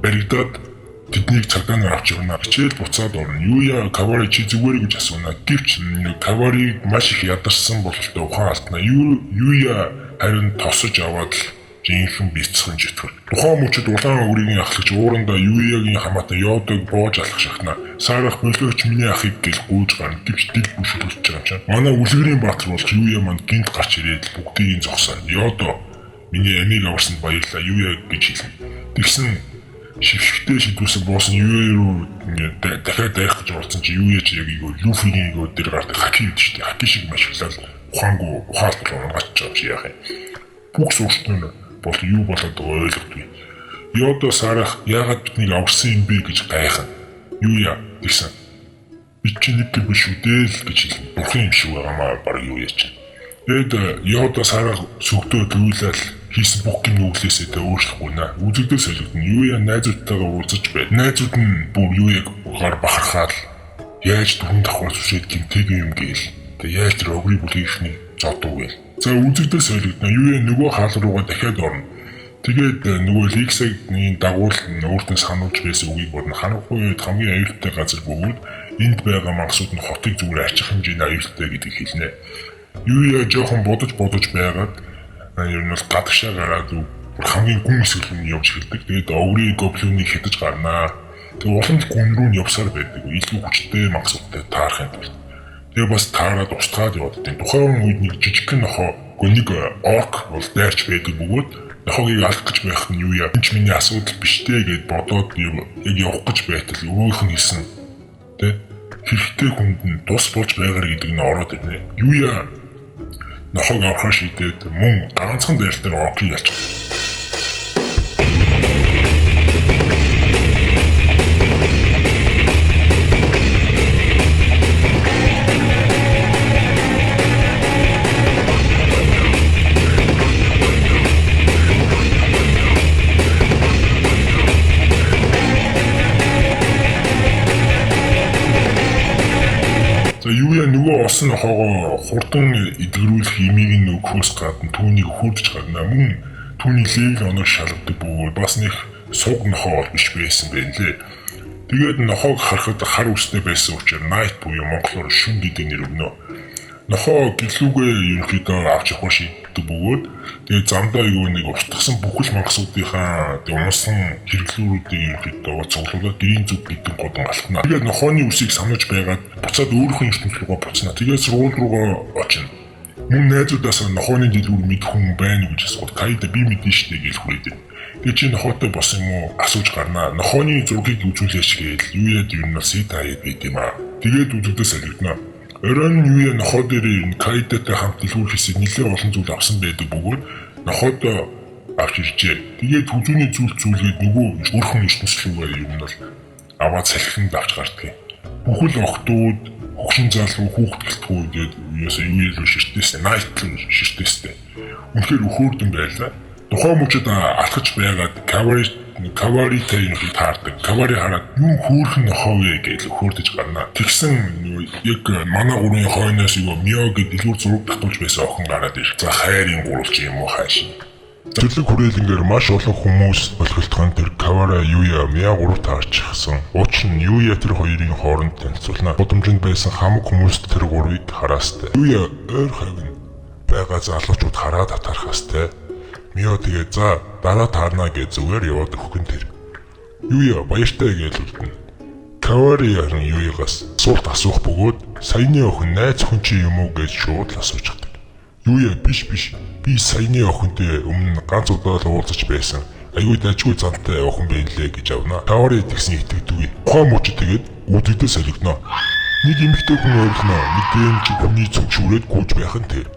баригдаад тэднийг цагдаа нар авч явна. Хичээл буцаад орно. Юуя Кавари чи зүгээр гэж асууна. Гэвч Кавариг маш их ядарсан бололтой ухаан алдна. Юуя харин тосож аваад л жинхэнэ бяцхан житгэр. Тухайн мөчид улаан огригийн ахлагч уурандаа Юуягийн хамаатан Йодог боож алах шахна. Сарах болооч миний ахыг гэл гүйж гарна. Гэвч дил бүшүүлж байгаа юм чинь. Манай үлгэрийн баатар болох Юуя манд гинт гарч ирээд бүгдийг зогсооно. Йодо миний амийг аварсанд баярлалаа Юуяг гэж хэлнэ. Тэгсэн шившгтэй шидвүүлсэн босс нь Юуяг руу дахиад дайрах гэж орсон чи Юуяг яг Люфигийн дээр гардаг хаки гэдэг чинь хаки шиг машиглал ухаангүй ухаалт руу гарч байгаа чи яах юм. Бүх суурьтны бол юу болоод ойлгохгүй. Йодо Сарах яагаад биднийг аварсан юм бэ гэж гайхна. Юуя гэсэн би чи нэг гэр биш үү дээ л гэж хэлнэ. Бурхан юм шиг байгаамаа баг Юуя чинь. Тэгэд Йодо Сарах сүгтөө төвлөл Facebook-ийн нүглээсээ тэ өөрчлөхгүй наа. Үзэгдэл солигдно. Юуя найзуудтайгаа уулзаж байд. Найзууд нь бүр юуяг гар бахархаад яаж дүн давхар зүшээд гинтэг юм гээл. Тэ яаж тэр огрыг бүлэхний зодуу гээл. За үзэгдэл солигдно. Юуя нөгөө хаал руугаа дахиад орно. Тэгээд нөгөө Ликсагийн дагуул өөртөө сануулж байсан үгийг бодно. Харанхуй үед хамгийн аюултай газар бөгөөд энд байгаа мангасууд нь хотыг зүгээр арчих хэмжээний аюултай гэдгийг хэлнэ. Юуя жоохон бодож байгаад ер нь бол гадагшаа гараад хамгийн гүн хэсэг рүү явж хэлдэг. Тэгээд огрыг гоблиныг хятаж гарнаа. Тэгээд улам гүн рүү нь явсаар байдаг. Илүү хүчтэй мангасуудтай таарах юм. Тэгээд бас таараад устгаад яваад тийм. Тухайн үед нэг жижигхэн нохоо гүнийг орк бол дайрч байдаг бөгөөд нохогийг алах гэж байх нь юу яа. Энд ч миний асуудал биш дээ гэд бодоод яг явах гэж байтал өөрийнх нь хэлсэн. Тэ хэрэгтэй хүнд нь тус болж байгаар гэдэг нь ороод ирнэ. Юу яа. Нохог авахаа шийдээд мөн ганцхан дайрал дээр оркийг ялчих. Юуя нөгөө осон нохоогоо хурдан эдгэрүүлэх имийг нөгөхөөс гадна түүнийг хурдж гарна. Мөн түүний левел оноо шалгадаг бөгөөд бас нэг суг нохоо биш байсан байх лээ. Тэгээд нохоог харахад хар үстэй байсан учраас Night буюу монголоор шүн гэдэг нэр өгнө. Нохоо гэлүүгээ ерөнхийдөө авч явах шийддэг бөгөөд тэгээд замдаа юу нэг устгасан бүхэл мангасуудынхаа унсан хэрэглүүрүүдийг ерөнхийдөө цуглуулад гэрийн зүг гэдэг годон алтна. Тэгээд нохооны үсийг санаж байгаад буцаад өөрийнхөө ертөнц рүүгээ буцна. Тэгээд сургууль руугаа очино. Мөн найзуудаас нохооны дэлгүүр мэд хүн байна гэж асууад Кайда би мэдэн штэ гэж хүрээдэг. Тэгээд чи нохоотой бос юм уу асууж гарнаа. Нохооны зургийг үзүүлээч гээл юу яд юм нь сета хаяад байт юм аа. Тэгээд үзэгдэл солигдно. Оройн юу нохоо дээр Кайдатай хамт дэлгүүр хийсээ нэлээд олон зүйл авсан байдаг бөгөөд нохоод авч иржээ. Тэгээд хүзүүний зүйлгээд нөгөө өөрхөн ертөнц рүүгээ юм бол аваад салхинд авч гардгийг. Бүхэл охтууд, хөгшин залуу, хүүхэд гэлтгүү гээд юу ширтээстэй, Night ширтээстэй. Үнэхээр өхөөрдөн байлаа. Тухайн мөчөд алхаж байгаад Каваритай юм таардаг. Кавари хараад юу хөөрхөн нохоо вэ гэж өхөөрдөж гарнаа. Тэгсэн яг манай гурийн хойноос юу Мио гэдэг дэлгүүр зураг татуулж байсан охин гараад ир. За хайрын гурвалж юм уу хаашаа. Зөвлөг хүрээлэнгээр маш олон хүмүүс ойлголтгон тэр Кавара Юя Мио гурав таарчихсан. Учир нь Юя тэр хоёрын хооронд танилцуулна. Гудамжинд байсан хамаг хүмүүст тэр гурвыг хараастай. Юя ойр хавь байгаа залуучууд хараад татархастай. Мио тэгээ за дараа таарна гэж зүгээр яваад өгөх нь тэр. Юуя баяртай гэж үлдэнэ. Кавари яран Юуягаас суулт асуух бөгөөд саяны охин найз хүн чи юм уу гэж шууд асууж чаддаг. Юуя биш би саяны охинтой өмнө ганц удаа л уулзаж байсан. Аюу дажгүй зантай охин байлээ гэж авна. Кавари тэгсэн итгэдэг. Ухаан мөч тэгээд үдэгдэл солигдно. Нэг эмэгтэй хүн ойлгоно. Нэгэн чи хүний зүг шүүрээд гүйж байх нь тэр.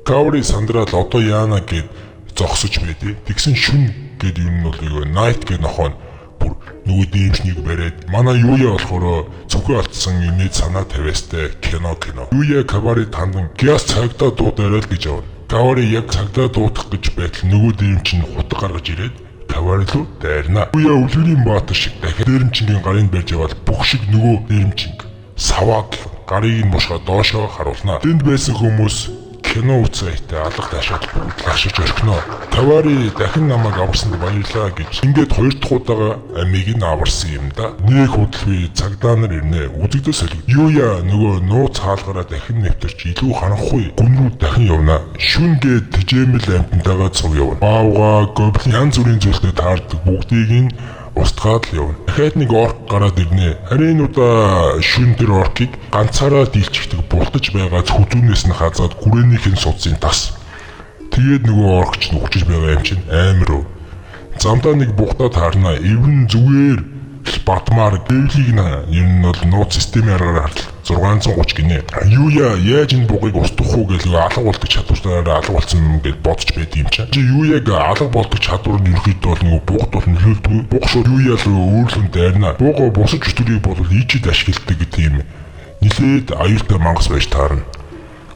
Кавари сандраад одоо яана гэд зогсож байдیں۔ Тэгсэн шүн гэдэг юм нь бол Night гэх нохоо бүр нөгөө дэмжнийг бариад манай Юуя болохоор зөвхөн алдсан юмэд санаа тавиастай кино. Юуя Кавари тандан гяс цагдаа дуудаарай л гэж авна. Кавари яг цагдаа дуудах гэж байтал нөгөө дэмч нь хутга гаргаж ирээд Кавари руу дайрна. Юуя өвлөний баатар шиг дахиад дэрэмчингийн гарыг барьж яваад бүх шиг нөгөө дэрэмчинг саваг гарыг нь мушгаа доошоо харуулна. Тэнд байсан хүмүүс кино үзэхтэй алга таашаад бүгдлашиж орхино. Кавари дахин намайг аварсанд баярлаа гэж ингээд хоёр дахь удаага амийг нь аварсан юм да. Нэг хөдөлгөө цагдаа нар ирнэ. Үзэгдэл солиг. Юуя нөгөө нууц хаалгараа дахин нэвтэрч илүү харанхуй гүнрүү дахин явна. Шүн гээд тижээмэл амтантайгаа цуг явна. Баавга, гоблин янз бүрийн зүйлтэй таардаг бүгдийг нь устгаад л явна. Дахиад нэг орк гараад ирнэ. Харин удаа шүн тэр оркийг ганцаараа дийлчихдэг бултаж байгаа хүзүүнээс нь хазаад хүрээнийх нь судсын тас. Тэгээд нөгөө оркч нь хүчиж байгаа юм чинь амар. Замдаа нэг бухта таарна. Эвэн зүгээр Батмар дэвлийг нь ер нь бол нууц системээр харлаа. 630 гинэ. Юуя яаж энэ бугыг устгах уу гэж алга болдог чадвараараа алга болсон юм гэж бодож байд юм чинь. Юуяг алга болдог чадвар нь ерөөхдөө бол нөгөө бугт бол нөлөөлдөг. Буг шууд юуя л өөрлөн дайрна. Бугоо бусад жүжигчдийг бол ийчэд ашигладаг гэдэг юм. Нилээд аюултай мангас байж таарна.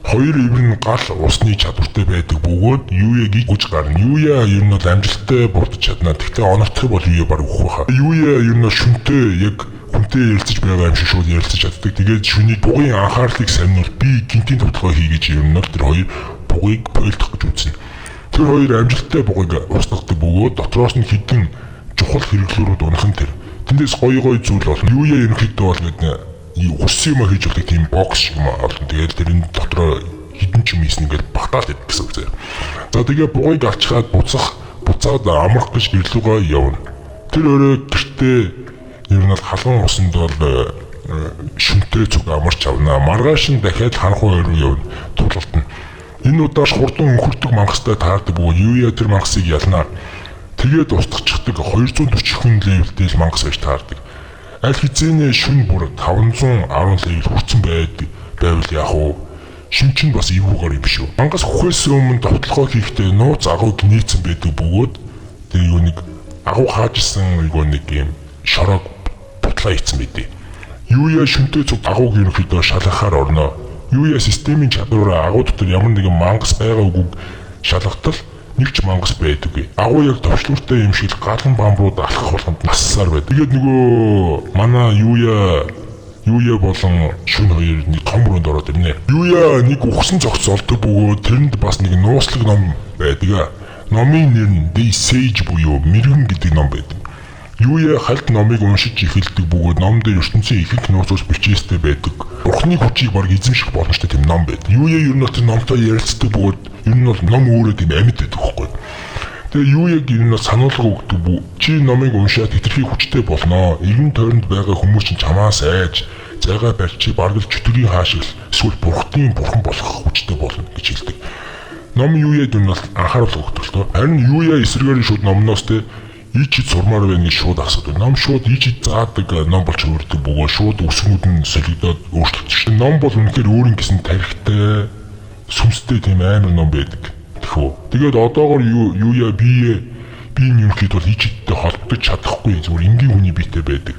Хоёр ивэр нь гал усны чадвартай байдаг бөгөөд Юяг гүйж гарна. Юя ер нь бол амжилттай бурдаж чадна. Тэгтээ оногдох бол Юя баг өгөх байхаа. Юя ер нь шүнтэй яг хүнтэй ярилцаж байгаа юм шиг шууд ярилцаж чаддаг. Тэгээд шүнийг бугын анхаарлыг сарниул би гинтийн тоглоо хий гэж ер нь тэр хоёр бугыг бойлдох гэж үзнэ. Тэр хоёр амжилттай бугыг устгадаг бөгөөд дотроос нь хідэн чухал хэрэглүүрүүд унахан тэр. Тэндээс гоё зүйл болно. Юя ерөнхийдөө бол гэдэг хүссэн юм хийж болдог тийм бокс юм олно. Тэгээд тэрийн дотроо хідэн ч юм хийсэн ингээд багтаал идэх гэсэн үг зэ. За тэгээ бугыг алчхаад буцаад амрах гэж гэрлүүгээ явна. Тэр өөрөө гэртээ ер нь халуун усанд бол шүнтэй зүг амарч авна. Маргааш нь дахиад ханхуу өрөө явна. Тулалтна. Энэ удааш хурдан өнхөрдөг мангастай таардаг бөгөөд Юя тэр мангасыг ялнаа. Тэгээд устгахдаг 240 хүн левелтэй л мангас байж таардаг. Аль хэзээ шүн бүр 510 левел хүрсэн байвал яах вэ? Шүн чинь бас эвүүгээр юм шүү. Мангас хөхөөс өмнө товтлогоо хийхдээ нууц агууг нээсэн байдаг бөгөөд тэр юу нэг агуу хаажсан нэг юм шороог бутлаа ийцэн байдیں۔ Юя шүнтэй цуг агууг ерөнхийдөө шалгахаар орно. Юя системийн чадвараа агуу дотор ямар нэгэн мангас байгаа үгүйг шалгатал нэг ч мангас байдаггүй. Агуу яг товчлууртай юм шиг галан бамбрууд алхах болгонд нассаар байдаг. Тэгээд нөгөө манай Юя болон шүн хоёр нэг том руунд ороод ирнэ. Юя нэг ухсан цогц олдог бөгөөд тэрэнд бас нэг нууцлаг ном байдаг. Номын нэр нь The Sage буюу мэрэгэн гэдэг ном байдаг. Юя хальт номыг уншиж эхэлдэг бөгөөд ном дээр ертөнцийн ихэнх нууцуус бичээстэй байдаг. Бурхны хүчийг баг эзэмших боломжтой тийм ном байдаг. Юя ер нь тэр номтой ярилцдаг бөгөөд ер нь бол ном өөрөө тийм амьд байдаг байхгүй. Тэгээ Юяг ер нь сануулга өгдөг бүү. Чи номыг уншаад хэтэрхий хүчтэй болноо. Иргэн тойронд байгаа хүмүүс чинь чамаас айж зайгаа барьж чи баргал чөтгөрийн хаашиг эсвэл бурхан болох хүчтэй болно гэж хэлдэг. Ном Юяд ер нь анхааруулга өгдөг л тоо. Харин Юя эсрэгээр шууд номноос те ичид сурмаар байна гэж шууд асуудаг. Ном шууд ичид заадаг ном болж өөрдөг бөгөө шууд өсгүүд нь солигдоод өөрчлөгдөж. Ном бол үнэхээр өөрийн гэсэн тарихтай сүмстэй тийм амар ном байдаг. Тэгээд одоогор Юя биеийн юмхийд бол ичидтэй холбож чадахгүй зүгээр энгийн хүний биетэй байдаг.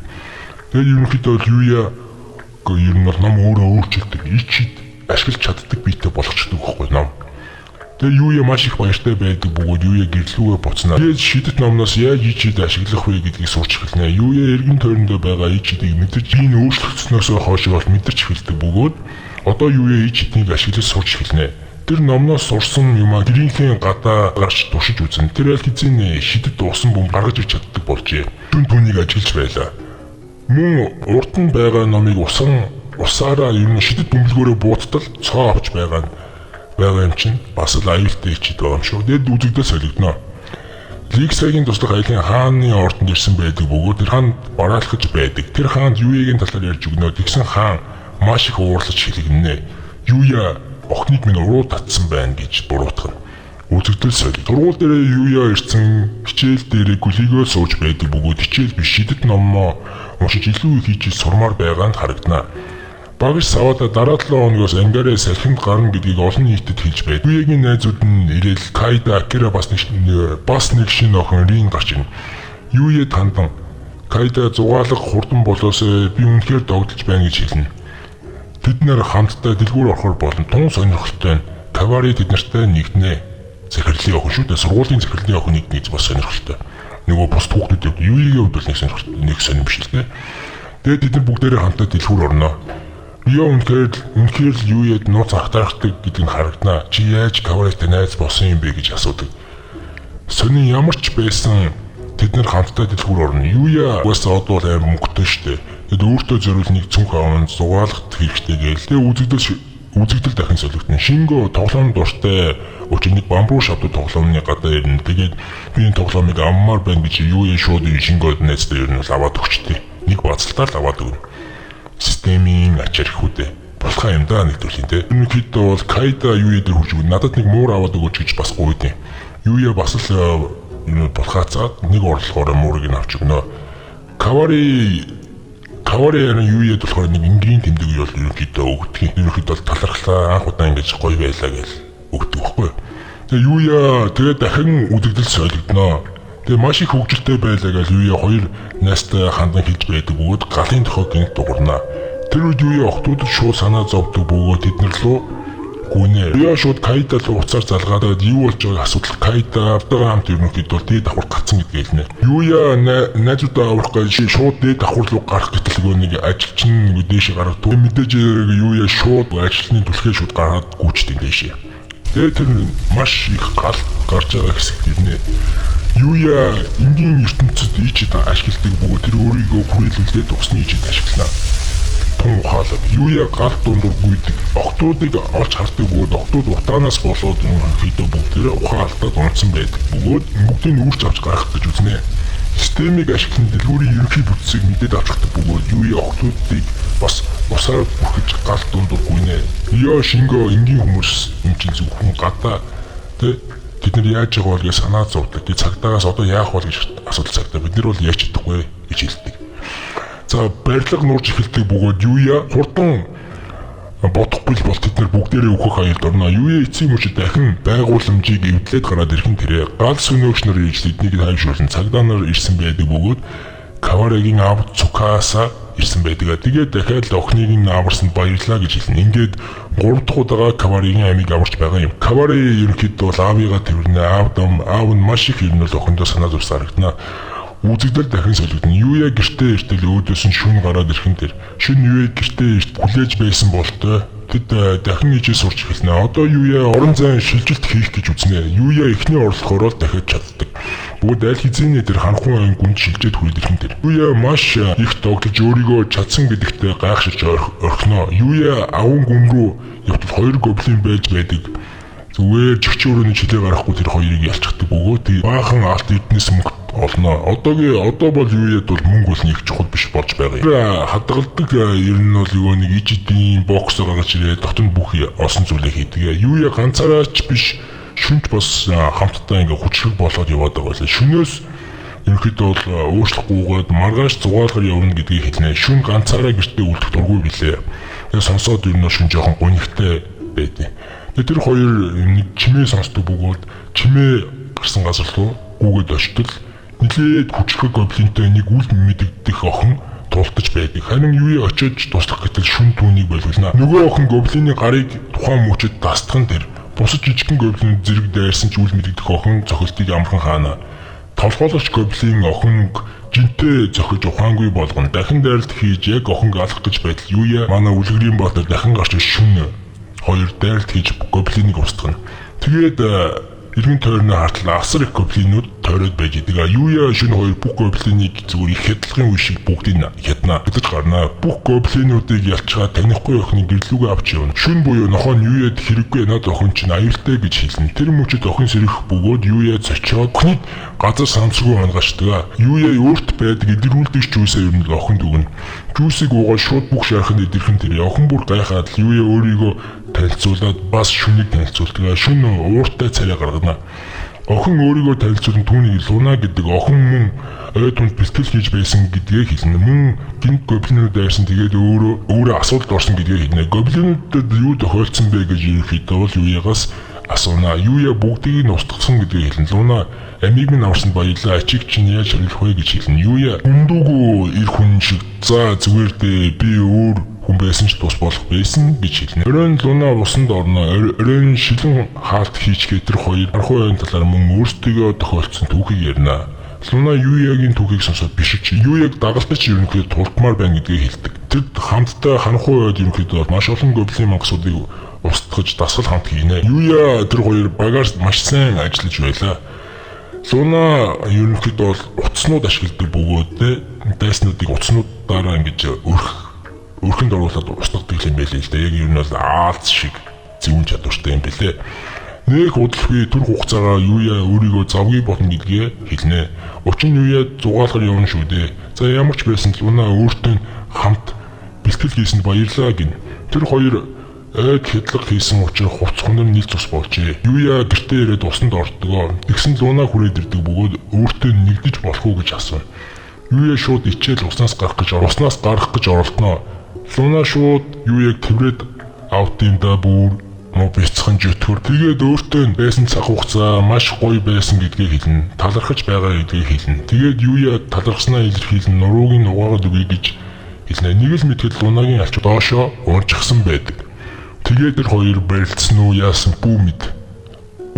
Тэгээд ерөнхийдөө Юя ер нь ном өөрөө өөрчилдөг. Ичид ашиглаж чаддаг биетэй болгочдөг байхгүй ном. Тэгээд Юя маш их баяртай байдаг бөгөөд Юя гэрлүүгээ буцнаа. Тэгээд шидэт номноос яаж ичид ашиглах вэ гэдгийг сурч эхэлнэ. Юя эргэн тойрондоо байгаа ичидийг мэдэрч энэ өөрчлөгдснөөс хойш бол мэдэрч эхэлдэг бөгөөд одоо Юя ичидийг ашиглаж сурч эхэлнэ. Тэр номноос сурсан юмаа гэрийнхээ гадаа гарч туршиж үзэн. Тэр аль хэзээ шидэт усан бөм гаргаж иж чаддаг болжээ. Түн түүнийг ажиглаж байлаа. Мөн урд нь байгаа номыг усаараа ер нь шидэт бөмбөлгөөрөө бууттал цоо авч байгаа юм чинь бас л аюултай ичид байгаа юм шүү. Тэгэд үзэгдэл солигдно. Ликсагийн туслах айлын хааны ордонд ирсэн байдаг бөгөөд тэр хаанд бараалхаж байдаг. Тэр хаанд Юягийн талаар ярьж өгнө. Тэгсэн хаан маш их уурлаж хэлэгнэ. Юя охиныг минь уруу татсан байна гэж буруутгана. Үзэгдэл солиг. Сургууль дээрээ Юя ирсэн хичээл дээрээ гүлийгөө сууж байдаг бөгөөд хичээл биш шидэт номоо уншиж илүү их хийж сурмаар байгаа нь харагдана. Багш савада дараа 7 хоногоос ангаараа салхинд гарна гэдгийг олон нийтэд хэлж байд. Юягийн найзууд нь ирээл Кайда Акира бас нэг шинэ охин Рин гарч ирнэ. Юя тандан Кайда зугаалга хурдан болоосоо би үнэхээр догдолж байна гэж хэлнэ. Тэд нэр хамтдаа дэлгүүр орохоор болон тун сонирхолтой Кавари тэд нартай нэгднэ. Захирлын охин шүү дээ. Сургуулийн захирлын охин нэгднэ бас сонирхолтой. Нөгөө бус хүүхдүүд Юягийн хувьд бол нэг сонирхолтой нэг сонирмшилтэй. Тэгээд тэд нар бүгдээрээ хамтдаа дэлгүүр орно. Юа үнэхээр л Юяд нууц ахтархдаг гэдэг нь харагдана. Чи яаж Каваритай найз болсон юм бэ гэж асуудаг. Сонин ямар ч байсан тэд нар хамтдаа дэлгүүр орно. Юя угаасаа одоо амар мөнгөтэй штэ. Тэгэд өөртөө зориул нэг цүнх аван зугаалгах хэрэгтэй гээл. Тэгээ үзэгдэл дахин солигдно. Шингөө тоглоомд дуртай учир нэг бамбуу шавдаг тоглоомны гадаа ирнэ. Тэгээд би энэ тоглоомыг аммаар байна гэж Юя шууд Шингөөд найзтай ер нь аваад өгчтэй. Нэг бацалтаар аваад өгнө. Системийн ачаар ихүүдээ болохаа юм да нэг төрлийн те. Ерөнхийдөө бол Кайда Юя дээр хурж өгнө. Надад нэг муур аваад өгөөч гэж бас гуйдیں۔ Юя бас л болохаацаад нэг орлогоор муурыг нь авч өгнө. Кавари Юяд болохоор нэг энгийн тэмдэг юу бол ерөнхийдөө өгдөг. Ерөнхийдөө бол талархлаа анх удаа ингэж гоё байлаа гэж өгдөг байхгүй. Тэгээ Юя тэгээ дахин үзэгдэл солигдно. Тэгээ маш их хөвгөлтэй байлаа гэж Юя хоёр найстай хандан хэлж байдаг бөгөөд галын тохиог гинт дуурна. Тэр үед Юя охтуудад шууд санаа зовдөг бөгөөд тэднэр лөө гүнээ. Юуя шууд Кайда руу уцаар залгаад юу болж байгааг асуудал Кайда автогаа хамт ерөнхийдөө дээд давхар татсан гэдгийг хэлнэ. Юуя найзуудаа аврах гэж шууд дээд давхар руу гарах гэтэл нэг ажилчин нэг дээшээ гаргадаг. Мэдээж юуя шууд ажилтны түлхээ шууд гаргаад гүйчтэй дээшээ. Тэгээд тэр маш их гарч байгаа хэсэг тэрнээ. Юуя энгийн ертөнцид ичэд ашигладаг бөгөөд тэр өөрийгөө хүрээлүүлээд усны ичэд ашиглана. Тун ухаалаг. Юуя гал дундуур гүйдэг. Октоодыг олж хардаг бөгөөд октоод утаанаас болоод ерөнхийдөө бүгдээрээ ухаалтад унтсан байдаг. Бөгөөд бүгдийг үүрч авч гарах гэж үзнэ. Системийг ашиглан дэлгүүрийн ерөнхий бүтцийг мэдээд авчихдаг бөгөөд юуя октоодыг бас усаар бүрхэж гал дундуур гүйнэ. Яа шингөө энгийн хүмүүс юм чинь зөвхөн гадаа тэд нар яаж байгаа бол гэж санаа зовдөг. Тэг цагдаагаас одоо яах вэ гэж асуудал цагдаа бид нар бол яаж чадахгүй гэж хэлдэг. За барилга нурж эхэлдэг бөгөөд юуя хурдан бодохгүй бол тэд нар бүгдээрээ өөхөх аюулд орно. Юуя эцсийн мөчид дахин байгууламжийг эвдлээд гараад ирхэн тэрэ гал сүнөөгч нар ээж тэднийг хайшуулсан цагдаа нар ирсэн байдаг бөгөөд Каварагийн аав Цукааса ирсэн байдаг. Тэгээд дахиад охиныг нь аварсанд баярлаа гэж хэлнэ. Ингээд 3 дахь удаага Каварагийн амийг аварч байгаа юм. Кавари ерөнхийдөө бол аавыгаа тэрвэрнэ. Аав нь маш их юм бол охиндоо санаа зовс харагдана. Үзэгдэл дахин солигдно. Юуя гэртээ иртэл өөдөөс нь шүн гараад ирхэн тэр. Шүн юуя гэртээ ирт хүлээж байсан болтой. Тэд дахин ижээ сурч эхэлнэ. Одоо юуя орон зайн шилжилт хийх гэж үзнэ. Юуя эхний орлохоор л дахиад чаддаг. Бүгд аль хэзээний тэр ханхуй айн гүнд шилжээд хүрээд ирхэн тэр. Юуя маш их тогтож өөрийгөө чадсан гэдэгтээ гайхшиж орхино. Юуя аван гүн рүү явтал 2 гоблин байж байдаг. Зүгээр чигчөөрөний чилээ гарахгүй тэр хоёрыг ялчдаг бөгөөд баахан алт эрдэнэс мөнгө олно. Одоо бол юуяд бол мөнгө бол нэг чухал биш болж байгаа. Хадгалдаг ер нь бол юу нэг ижидийн бокс гаргаж ирээд дотор нь бүх осон зүйлээ хийдэг. Юуя ганцаараач биш шүнж бас хамтдаа ингээ хүчрэг болоод яваад байгаа байлаа. Шүнээс ерөнхийдөө бол өөрчлөхгүйгээд маргааш зугаалгаар явна гэдгийг хэлнэ. Шүн ганцаараа гэртээ үлдэх дургүй билээ. Тэгээ сонсоод ер нь шүн жоохон гонигтай байдیں۔ Тэр хоёр нэг чимээ сонсдог бөгөөд чимээ гарсан газар руу гүгээд очтол нилээд хүчрэг гоблинтэй нэг үл мэдэгдэх охин тултаж байдаг. Харин юуе очиж туслах гэтэл шүн түүнийг боловлно. Нөгөө охин гоблины гарыг тухайн мөчөд дастган тэр бусад жижигхэн гоблин зэрэг дайрсан ч үл мэдэгдэх охин цохилтыг амархан хаана. Толгойлогч гоблин охин жинтэй зохиж ухаангүй болгон дахин дайралт хийж яг охинг алах гэж байтал юуя манай үлгэрийн баатар дахин гарч шүн хоёр дайралт хийж гоблиныг устгана. Тэгээд иргэн тойрны хартлаа асар их гоблинууд тойроод байж идэг. Юуя шөнө хоёр бүх гоблиныг зүгээр их хядлагын үе шиг бүгдийг хяднаа гэж гарнаа. Бүх гоблинуудыг ялчгаа танихгүй охины гэрлүүгээ авч явна. Шүн буюу нохоо нь юуяд хэрэггүй над охин чинь аюултай гэж хэлнэ. Тэр мөчөд охин сэрэх бөгөөд юуя зочиод охиныг газар самсгүй хангашдаг. Юуя өөрт байдаг эдгэрүүлдэг жүүсээ ер нь охинд өгнө. Жүүсийг уугаад шууд бүх шарханд идэрхэн тэр охин бүр гайхаад юуя өөрийгөө танилцуулаад бас шүнийг танилцуулдаг. Шүн ууртай царай гаргана. Охин өөрийгөө танилцуулан түүнийг Луна гэдэг охин мөн ой тунд бэлтгэл хийж байсан гэдгээ хэлнэ. Мөн гинт гоблинууд дайрсан тэгээд өөрөө асуудалд орсон гэдгээ хэлнэ. Гоблинуудад юу тохиолдсон бэ гэж ерөнхийдөө бол юуягаас асууна. Юуя бүгдийг нь устгасан гэдгээ хэлнэ. Луна амийг минь авсанд баярлаа. Ачиг чинь яаж харилах вэ гэж хэлнэ. Юуя үндүүгөө ир хүн шиг за зүгээр дээ би өөр хүн байсан ч тус болох байсан гэж хэлнэ. Оройн Луна усанд орно. Оройн шилэн хаалт хийчгээ тэр хоёр архуу айн талаар мөн өөрсдөө тохиолдсон түүхийг ярина. Луна Юуягийн түүхийг сонсоод бишиж Юуяг дагалдаж ерөнхийдөө тултмаар байна гэдгийг хэлдэг. Тэд хамтдаа ханхуй ойд ерөнхийдөө маш олон гоблин мангасуудыг устгаж дасгал хамт хийнэ. Юуя тэр хоёр багаар маш сайн ажиллаж байлаа. Луна ерөнхийдөө бол утаснууд ашигладаг бөгөөд дайснуудыг утаснуудаараа ингэж өрхөнд оруулаад устгадаг юм байлээ л да. Яг юм бол аалц шиг зөвүүн чадвартай юм бэлээ. Нэг удалгүй түр хугацаагаа Юуя өөрийгөө завгүй болно гэдгээ хэлнэ. Учир нь Юуя зугаалгаар явна шүү дээ. За ямар ч байсан Луна өөртөө хамт бэлтгэл хийсэнд баярлаа гин. Тэр хоёр ойд хядлага хийсэн учраас хувц хонор нэг цус болжээ. Юуя гэртээ ирээд усанд ордгоо. Тэгсэн Луна хүрээд ирдэг бөгөөд өөртөө нэгдэж болох уу гэж асуув. Юуя шууд ичээл уснаас гарах гэж оролдоноо. Луна шууд Юуяг тэврээд аутын да бүр муу бяцхан жөтгөр. Тэгээд өөртөө байсан цаг хугацаа маш гоё байсан гэдгийг хэлнэ. Талархаж байгаа гэдгийг хэлнэ. Тэгээд Юуя талархснаа илэрхийлэн нурууг нь угаагаад өгье гэж хэлнэ. Нэг л мэтгэл Лунагийн алч доошоо уурчихсан байдаг. Тэгээд тэр хоёр барилцсан уу яасан бүү мэд.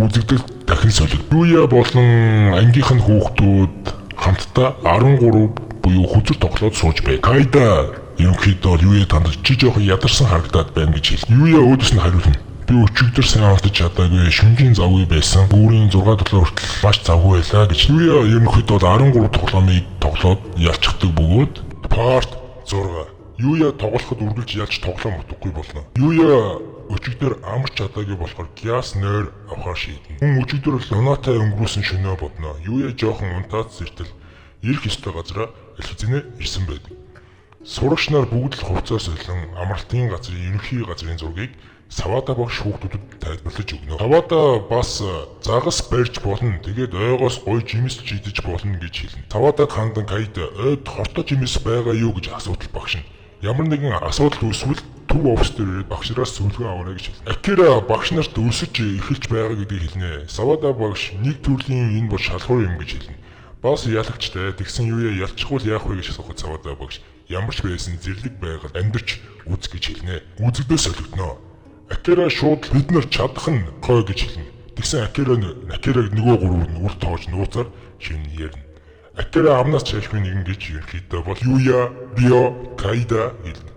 Үзэгдэл дахин солиг. Юуя болон ангийнх нь хүүхдүүд хамтдаа 13 буюу хүзэр тоглоод сууж бай. Кайда ерөнхийдөө Юуя танд чи жоохон ядарсан харагдаад байна гэж хэл. Юуя өөдөөс нь хариулна. Би өчигдөр сайн алдаж чадаагүй шүнжийн завгүй байсан. Бүрийн 6 тоглоо хүртэл маш завгүй байлаа гэж. Юуя ерөнхийдөө 13 тоглоомыг тоглоод ялчдаг бөгөөд парт 6. Юуя тоглоход үргэлж ялч тоглоом утгагүй болно. Юуя өчигдөр амарч чадаагүй болохоор гяс нойр авахар шийднэ. Хүн өчигдөр лунатай өнгөрүүлсэн шөнөө бодно. Юуя жоохон унтаад зэртэл ирэх ёстой газараа элхизэнэ ирсэн байдаг. Сурагч нар бүгд л хувцас солон амралтын газрын ерөнхий газрын зургийг Савада багш хүүхдүүдэд тайлбарлаж өгнө. Савада бас загас барьж болно. Тэгээд ойгоос гоё жимс чийдэж болно гэж хэлнэ. Савадад хандан Кайд ойд хортой жимс байгаа юу гэж асуудал багш нь. Ямар нэгэн асуудал үүсвэл төв офс дээр багшраас зөвлөгөө аваарай гэж хэлнэ. Акира багш нарт өсөж эхэлж байгаа гэдгийг хэлнэ. Савада багш нэг төрлийн энэ бол шалгуур юм гэж хэлнэ. Бас ялагчтай тэгсэн Юуя ялчихвал яах вэ гэж асуухад Савада багш ямар ч байсан зэрлэг байгаад амьдарч үз гэж хэлнэ. Үзэгдээ солигдно. Акира шууд бид нар чадах нь гой гэж хэлнэ. Тэгсэн Акираг нөгөө гурвууд нь үр тоож нууцаар шивнэ ярина. Акира амнаас чашгүй нэгэн гэж ерөнхийдөө бол Юуя, Рио, Кайда хэлнэ.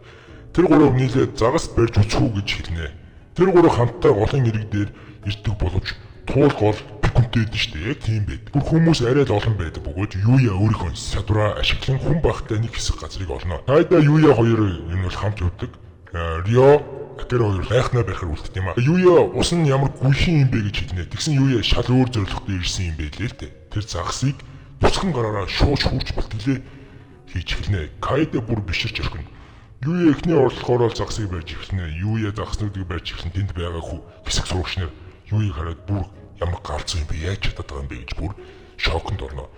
Тэр гурав нийлээд загас барьж үцхүү гэж хэлнэ. Тэр гурав хамтдаа голын ирэг дээр ирдэг боловч туул гол хүнтэй дээ штэ. Яг тийм байд. Бүр хүмүүс арай л олон байдаг бөгөөд Юуя өөрийнхөө чадвараа ашиглан хүн багтай нэг хэсэг газрыг олно. Кайда Юуя хоёр юм бол хамт явдаг. Рио Акира хоёр хайхнаа барихаар үлддэг юм а. Юуя ус нь ямар гүйлхэн юм бэ гэж хэлнэ. Тэгсэн Юуя шал өөр зорилготой ирсэн юм байлээ л дээ. Тэр загсыг тусган гараараа шууж хурж бэлтгэлээ хийж хэлнэ. Кайда бүр биширч орхино. Юуя эхний орлохоор л загсыг барьж эхэлнэ. Юуя загснуудыг барьж эхэлсэн тэнд байгаа хэсэг сурагч нар Юуяг хараад бүр ямар галзуу юм бэ яаж чадаад байгаа юм бэ гэж бүр шоконд орно.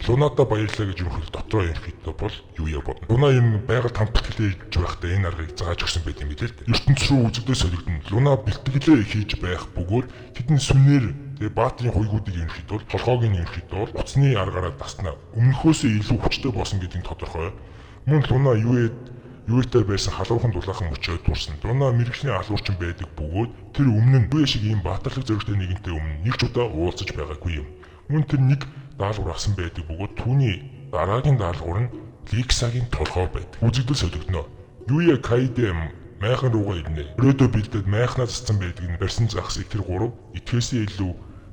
Лунада баярлаа гэж ерөнхийдөө дотроо ерөнхийдөө бол Юуя бодно. Луна юм байгаль хамт бэлтгэлээ хийж байхдаа энэ аргыг зааж өгсөн байт юм билээ л дээ. ертөнц рүү үзэгдээ солигдно. Луна бэлтгэлээ хийж байх бөгөөд тэдэн сүнээр тэгээ баатрийн хуйгуудыг ерөнхийдөө толгойг нь ерөнхийдөө уцны аргаараа дасна. Өмнөхөөсөө илүү хүчтэй болсон гэдэг нь тодорхой. Мөн Луна Юуятай байсан халуурхан дулаахан мөчөөд турсан. Луна мэрэгчлийн алуурчин байдаг бөгөөд тэр өмнө нь Юуя шиг ийм баатарлаг зоригтой нэгэнтэй өмнө нэг ч удаа уулзаж байгаагүй юм. Мөн тэр нэг даалгавар авсан байдаг бөгөөд түүний дараагийн даалгавар нь Ликсагийн толгой байдаг. Үзэгдэл солигдно. Юуя Кайдэ майхан руугаа ирнэ. Өрөөдөө бэлдээд майхнаа зассан байдаг нь барьсан загсыг тэр гурав итгэхээсээ илүү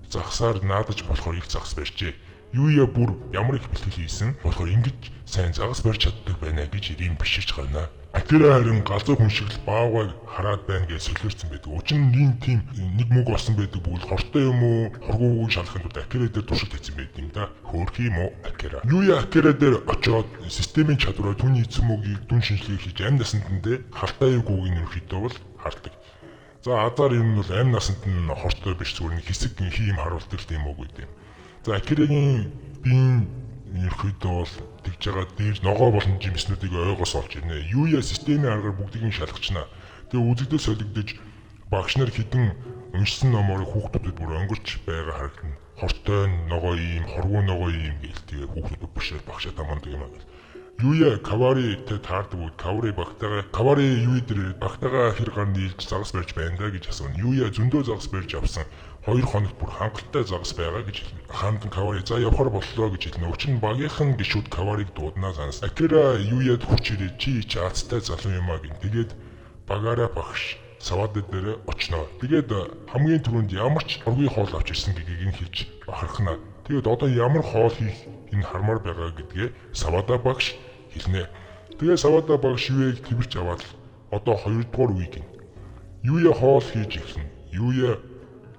загсаар наадаж болохоор их загс барьжээ. Юуя бүр ямар их бэлтгэл хийсэн болохоор ингэж сайн загас барьж чаддаг байна гэж ирийн биширч гарна. Акира харин галзуу хүн шиг л баавгайг хараад байна гэж солиорсон байдаг. Учир нь тийм нэг мөг олсон байдаг бүгд хортой юм уу, хоргуугүй шалахын Акира дээр туршилт хийсэн байдаг юм да. Хөөх юм уу Акира. Юуя Акира дээр очоод системийн чадвараар түүний эцэг мөгийг дүн шинжилгээ хийж амь насандаа халтаа юугүйг нь ерөөхдөө бол хардаг. За азар юм бол амь насанд нь хортой биш зүгээр нэг хэсэг хийм харуулдаг юм уу гэдэг. За Акирагийн биеийн ерөөхдөө бол тэгж байгаа дээр ногоо болон жимснүүдийг ойгоос олж ирнэ. Юуя системийн аргаар бүгдийг нь шалгачна. Тэгээ үзэгдэл солигдож багш нар хідэн уншсан номоор хүүхдүүдэд бүр өнгөрч байгаа харагдана. Хортой ногоо ийм, хорвоо ногоо ийм гээл тэгээ хүүхдүүд бишрээд багшаа тамандаг юм аа. Юуя Каваритэй таардаг үед Кавари Юуя дээр багтаага хэр гар нийлж загас барьж байна да гэж асууна. Юуя зөндөө загас барьж авсан. 2 хоногт бүр хангалттай загас байгаа гэж хэлнэ. Хандан Кавари за явахаар боллоо гэж хэлнэ. Учир нь багийнхан гişүүд Кавариг дууднаа санас. Акира Юуяд хүч ирээ чи аацтай залуу юм а гин. Тэгээд багаараа багш Савада дээр очноо. Тэгээд хамгийн түрүүнд ямар ч оргийн хоол авч ирсэн гэдгийг нь хэлж бахархна. Тэгээд одоо ямар хоол хийх энэ хармаар байгаа гэдгээ Савада багш хэлнэ. Тэгээд Савада багш Юуяг твэрч аваад одоо 2 дугаар үе гин. Юуя хоол хийж эхэлнэ. Юуя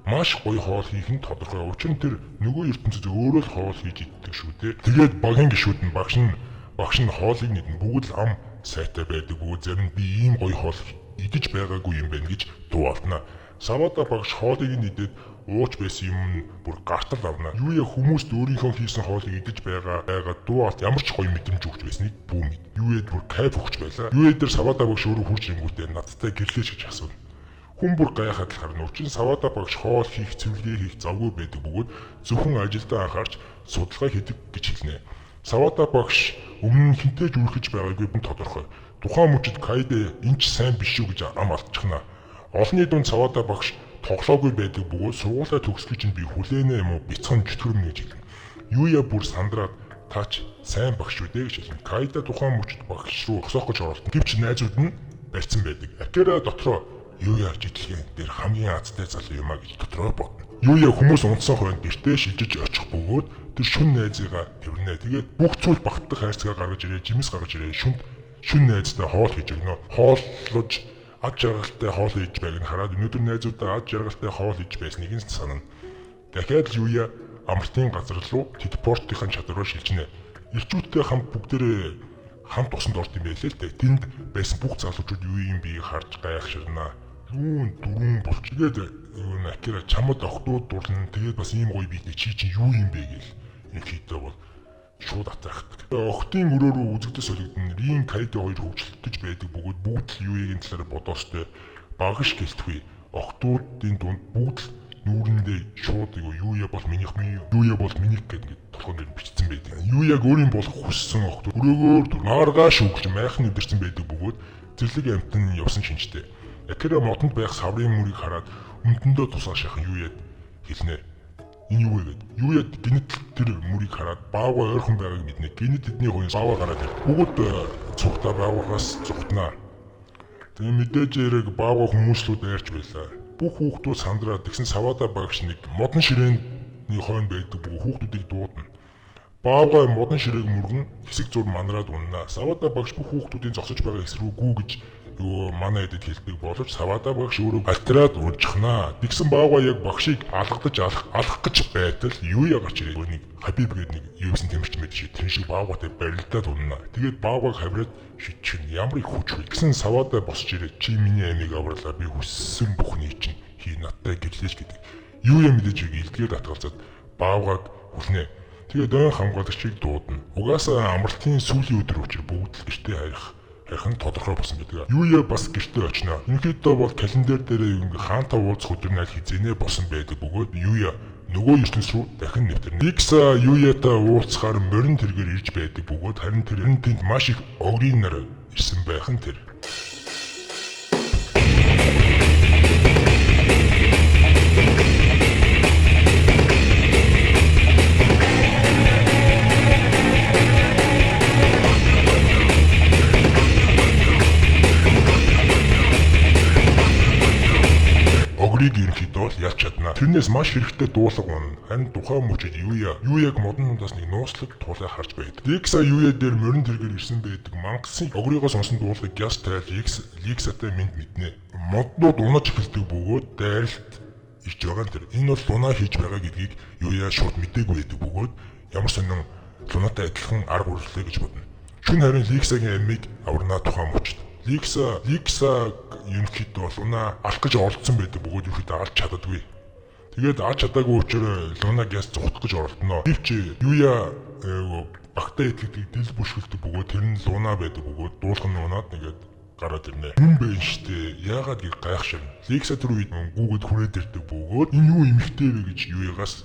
маш гоё хоол хийх нь тодорхой. Учир нь тэр нөгөө ертөнцид өөрөө л хоол хийж иддэг шүү дээ. Тэгээд багийн гишүүд нь багш нь хоолыг нэгэн бүгд л ам сайтай байдаг бөгөөд зарим би ийм гоё хоол идэж байгаагүй юм байна гэж дуулна. Савада багш хоолыг нь идээд ууч байсан юм нь бүр гартал авна. Юуя хүмүүст өөрийнхөө хийсэн хоолыг идэж байгаа дуалт ямар ч гоё мэдрэмж өгч байсныг бүү мэд. Юуяд бүр кайф өгч байлаа. Юуяд дээр Савада багш өөрөө хурж ирэнгүүтээ надтай гэрлээч гэж асууна. Хүн бүр гайхаад л харна. Учир нь Савада багш хоол хийх, цэвэрлэгээ хийх завгүй байдаг бөгөөд зөвхөн ажилдаа анхаарч судалгаа хийдэг гэж хэлнэ. Савада багш өмнө нь хинтээж үргэлж байгаагүй нь тодорхой. Тухайн мөчид Кайдэ энэ ч сайн биш шүү гэж ам алдчихна. Олонний дунд Савада багш тоглоогүй байдаг бөгөөд сургуулаа төгсгөж нь би хүлээнэ юм уу бяцхан чөтгөрмө гэж хэлнэ. Юуя бүр сандраад таач сайн багш шүү дээ гэж хэлнэ. Кайда тухайн мөчд багш руу зогсоох гэж оролдсон. Гэвч найзууд нь барьсан байдаг. Акира дотроо Юуя житлэгэн дээр хамгийн азтай залуу юм а гэж дотроо бодно. Юуя хүмүүс унтсан хойно гэртээ шилжиж очих бөгөөд тэр шүн найзыгаа тэрнэ. Тэгээд бүх зүйл багтдаг хайрцагаа гаргаж ирээ, жимс гаргаж ирээ. Шүн найзтай хоол хийж өгнө. Хооллож ад жаргалтай хоол хийж байгааг нь хараад өнөөдөр найзуудаа ад жаргалтай хоол хийж байсныг нь санана. Дахиад Юуя амралтын газар руу телепортын чадвараар шилжинэ. Ирчүүдтэй хамт бүгдээрээ хамт усанд орд юм байлээ л дээ. Тэнд байсан бүх залуучууд Юуийн биеийг харж гайхширнаа. Юун дөрүн болчихгээд Акира чамд охтууд дурлана. Тэгээд бас ийм гоё биетэй чи чинь юу юм бэ гээл. Инхийдээ бол шууд атаахдаг. Охтын өрөөрөө үзэгдэл солигдсон Рин Кайдо хоёр хөвчлөлтөж байдаг бөгөөд бүгд л Юуигийн талаар бодоостой багш гэлтгүй. Охтуудын дунд бүгд л нүүрэндээ шууд Юуя бол минийх гэдэг толгойн дээр бичсэн байдаг. Юуяг өөрийн болох хүссэн охтууд өрөөгөөр маргааш өгч майхан өдөрсөн байдаг бөгөөд зэрлэг амтан явсан шинжтэй. Акира модонд байх саврын мөрийг хараад өмдөндөө тусаа шахах Юуяд хэлнэ. Энэ юу вэ гэд. Юуяд гинэт тэр мөрийг хараад баавга ойрхон байгааг мэднэ. Гинэт эдний хоёр баавга гараад ир. Бүгд цугтаа баавгаас зүгтнаа. Тэгээ мэдээж яриг баавга хүмүүслүүд айрч байлаа. Бүх хүүхдүүд сандраад тэгсэн Савада багш нэг модон ширээний хойно байдаг бүх хүүхдүүдийг дуудана. Баавга модон ширээг мөргөн хэсэг зур манараад уннаа. Савада багш бүх хүүхдүүдийн зогсож байгаа хэсрүү гүү гэж манай эдэд хэлдэг боловч Савада багш өөрөө альтраад уржихнаа. Тэгсэн баавга яг багшийг алгадаж алах гэж байтал Юуя гарч ирээд нэг Хабиб гэдэг нэг юусэн тэмэрч мэд шиг тэр шиг баавгатай барилдаад уннаа. Тэгээд баавгаг хавраад шидчихэн ямар их хүч вэ гэсэн Савада босч ирээд чи миний амийг авралаа би хүссэн бүхний чинь хий надтай гэрлээч гэдэг. Юуя мэдээж илдгээр татгалзаад баавгаг хүлнэ. Тэгээд өн хамгаалагчийг дуудана. Угаасаа амралтын сүүлийн өдөр учраас бүгд л гэртээ харих нь тодорхой болсон гэдэг. Юуя бас гэртээ очино. Ерөнхийдөө бол календар дээр хаантай уулзах өдөр нь хизэнэ болсон байдаг бөгөөд Юуя нөгөө ертөнц рүү дахин нэвтэрнэ. Ликса Юуятай уулзахаар морин тэргээр ирж байдаг бөгөөд харин тэр тэнд маш их огрын нар ирсэн байх нь тэр. Огрыг ерөнхийдөө ялч чадна. Тэрнээс маш хэрэгтэй дуулаг унана. Харин тухайн мөчид Юуяг модон дундаас нэг нууцлаг туулаа харж байд. Ликса Юуя дээр морин тэргээр ирсэн байдаг. Мангасан огрыгоо сонсон дуулаг гяс тайл Ликсатай мэднэ. Моднууд унаж эхэлдэг бөгөөд дайралт ирж байгаа нь тэр. Энэ бол лунаа хийж байгаа гэдгийг Юуя шууд мэдээгүй байдаг бөгөөд ямар сонин лунаатай адилхан арга үргэлээ гэж бодно. Шүн харин Ликсагийн амийг аварнаа тухайн мөчид. Ликса ерөнхийдөө лунаа алах гэж оролцсон байдаг бөгөөд ерөнхийдөө алж чаддаггүй. Тэгээд алж чадаагүй учраас лунаа гяс зугтах гэж оролдоно. Гэвч Юуя багтаа итгэдэг дэл бүшгэлдэг бөгөөд тэр нь лунаа байдаг бөгөөд дуулах нь унаад нэгээд гараад ирнэ. Юм бэ штэ. Яагаад гэж гайхширна. Ликса тэр үед гүүгэд хүрээд ирдэг бөгөөд энэ юу эмхтэй вэ гэж Юуягаас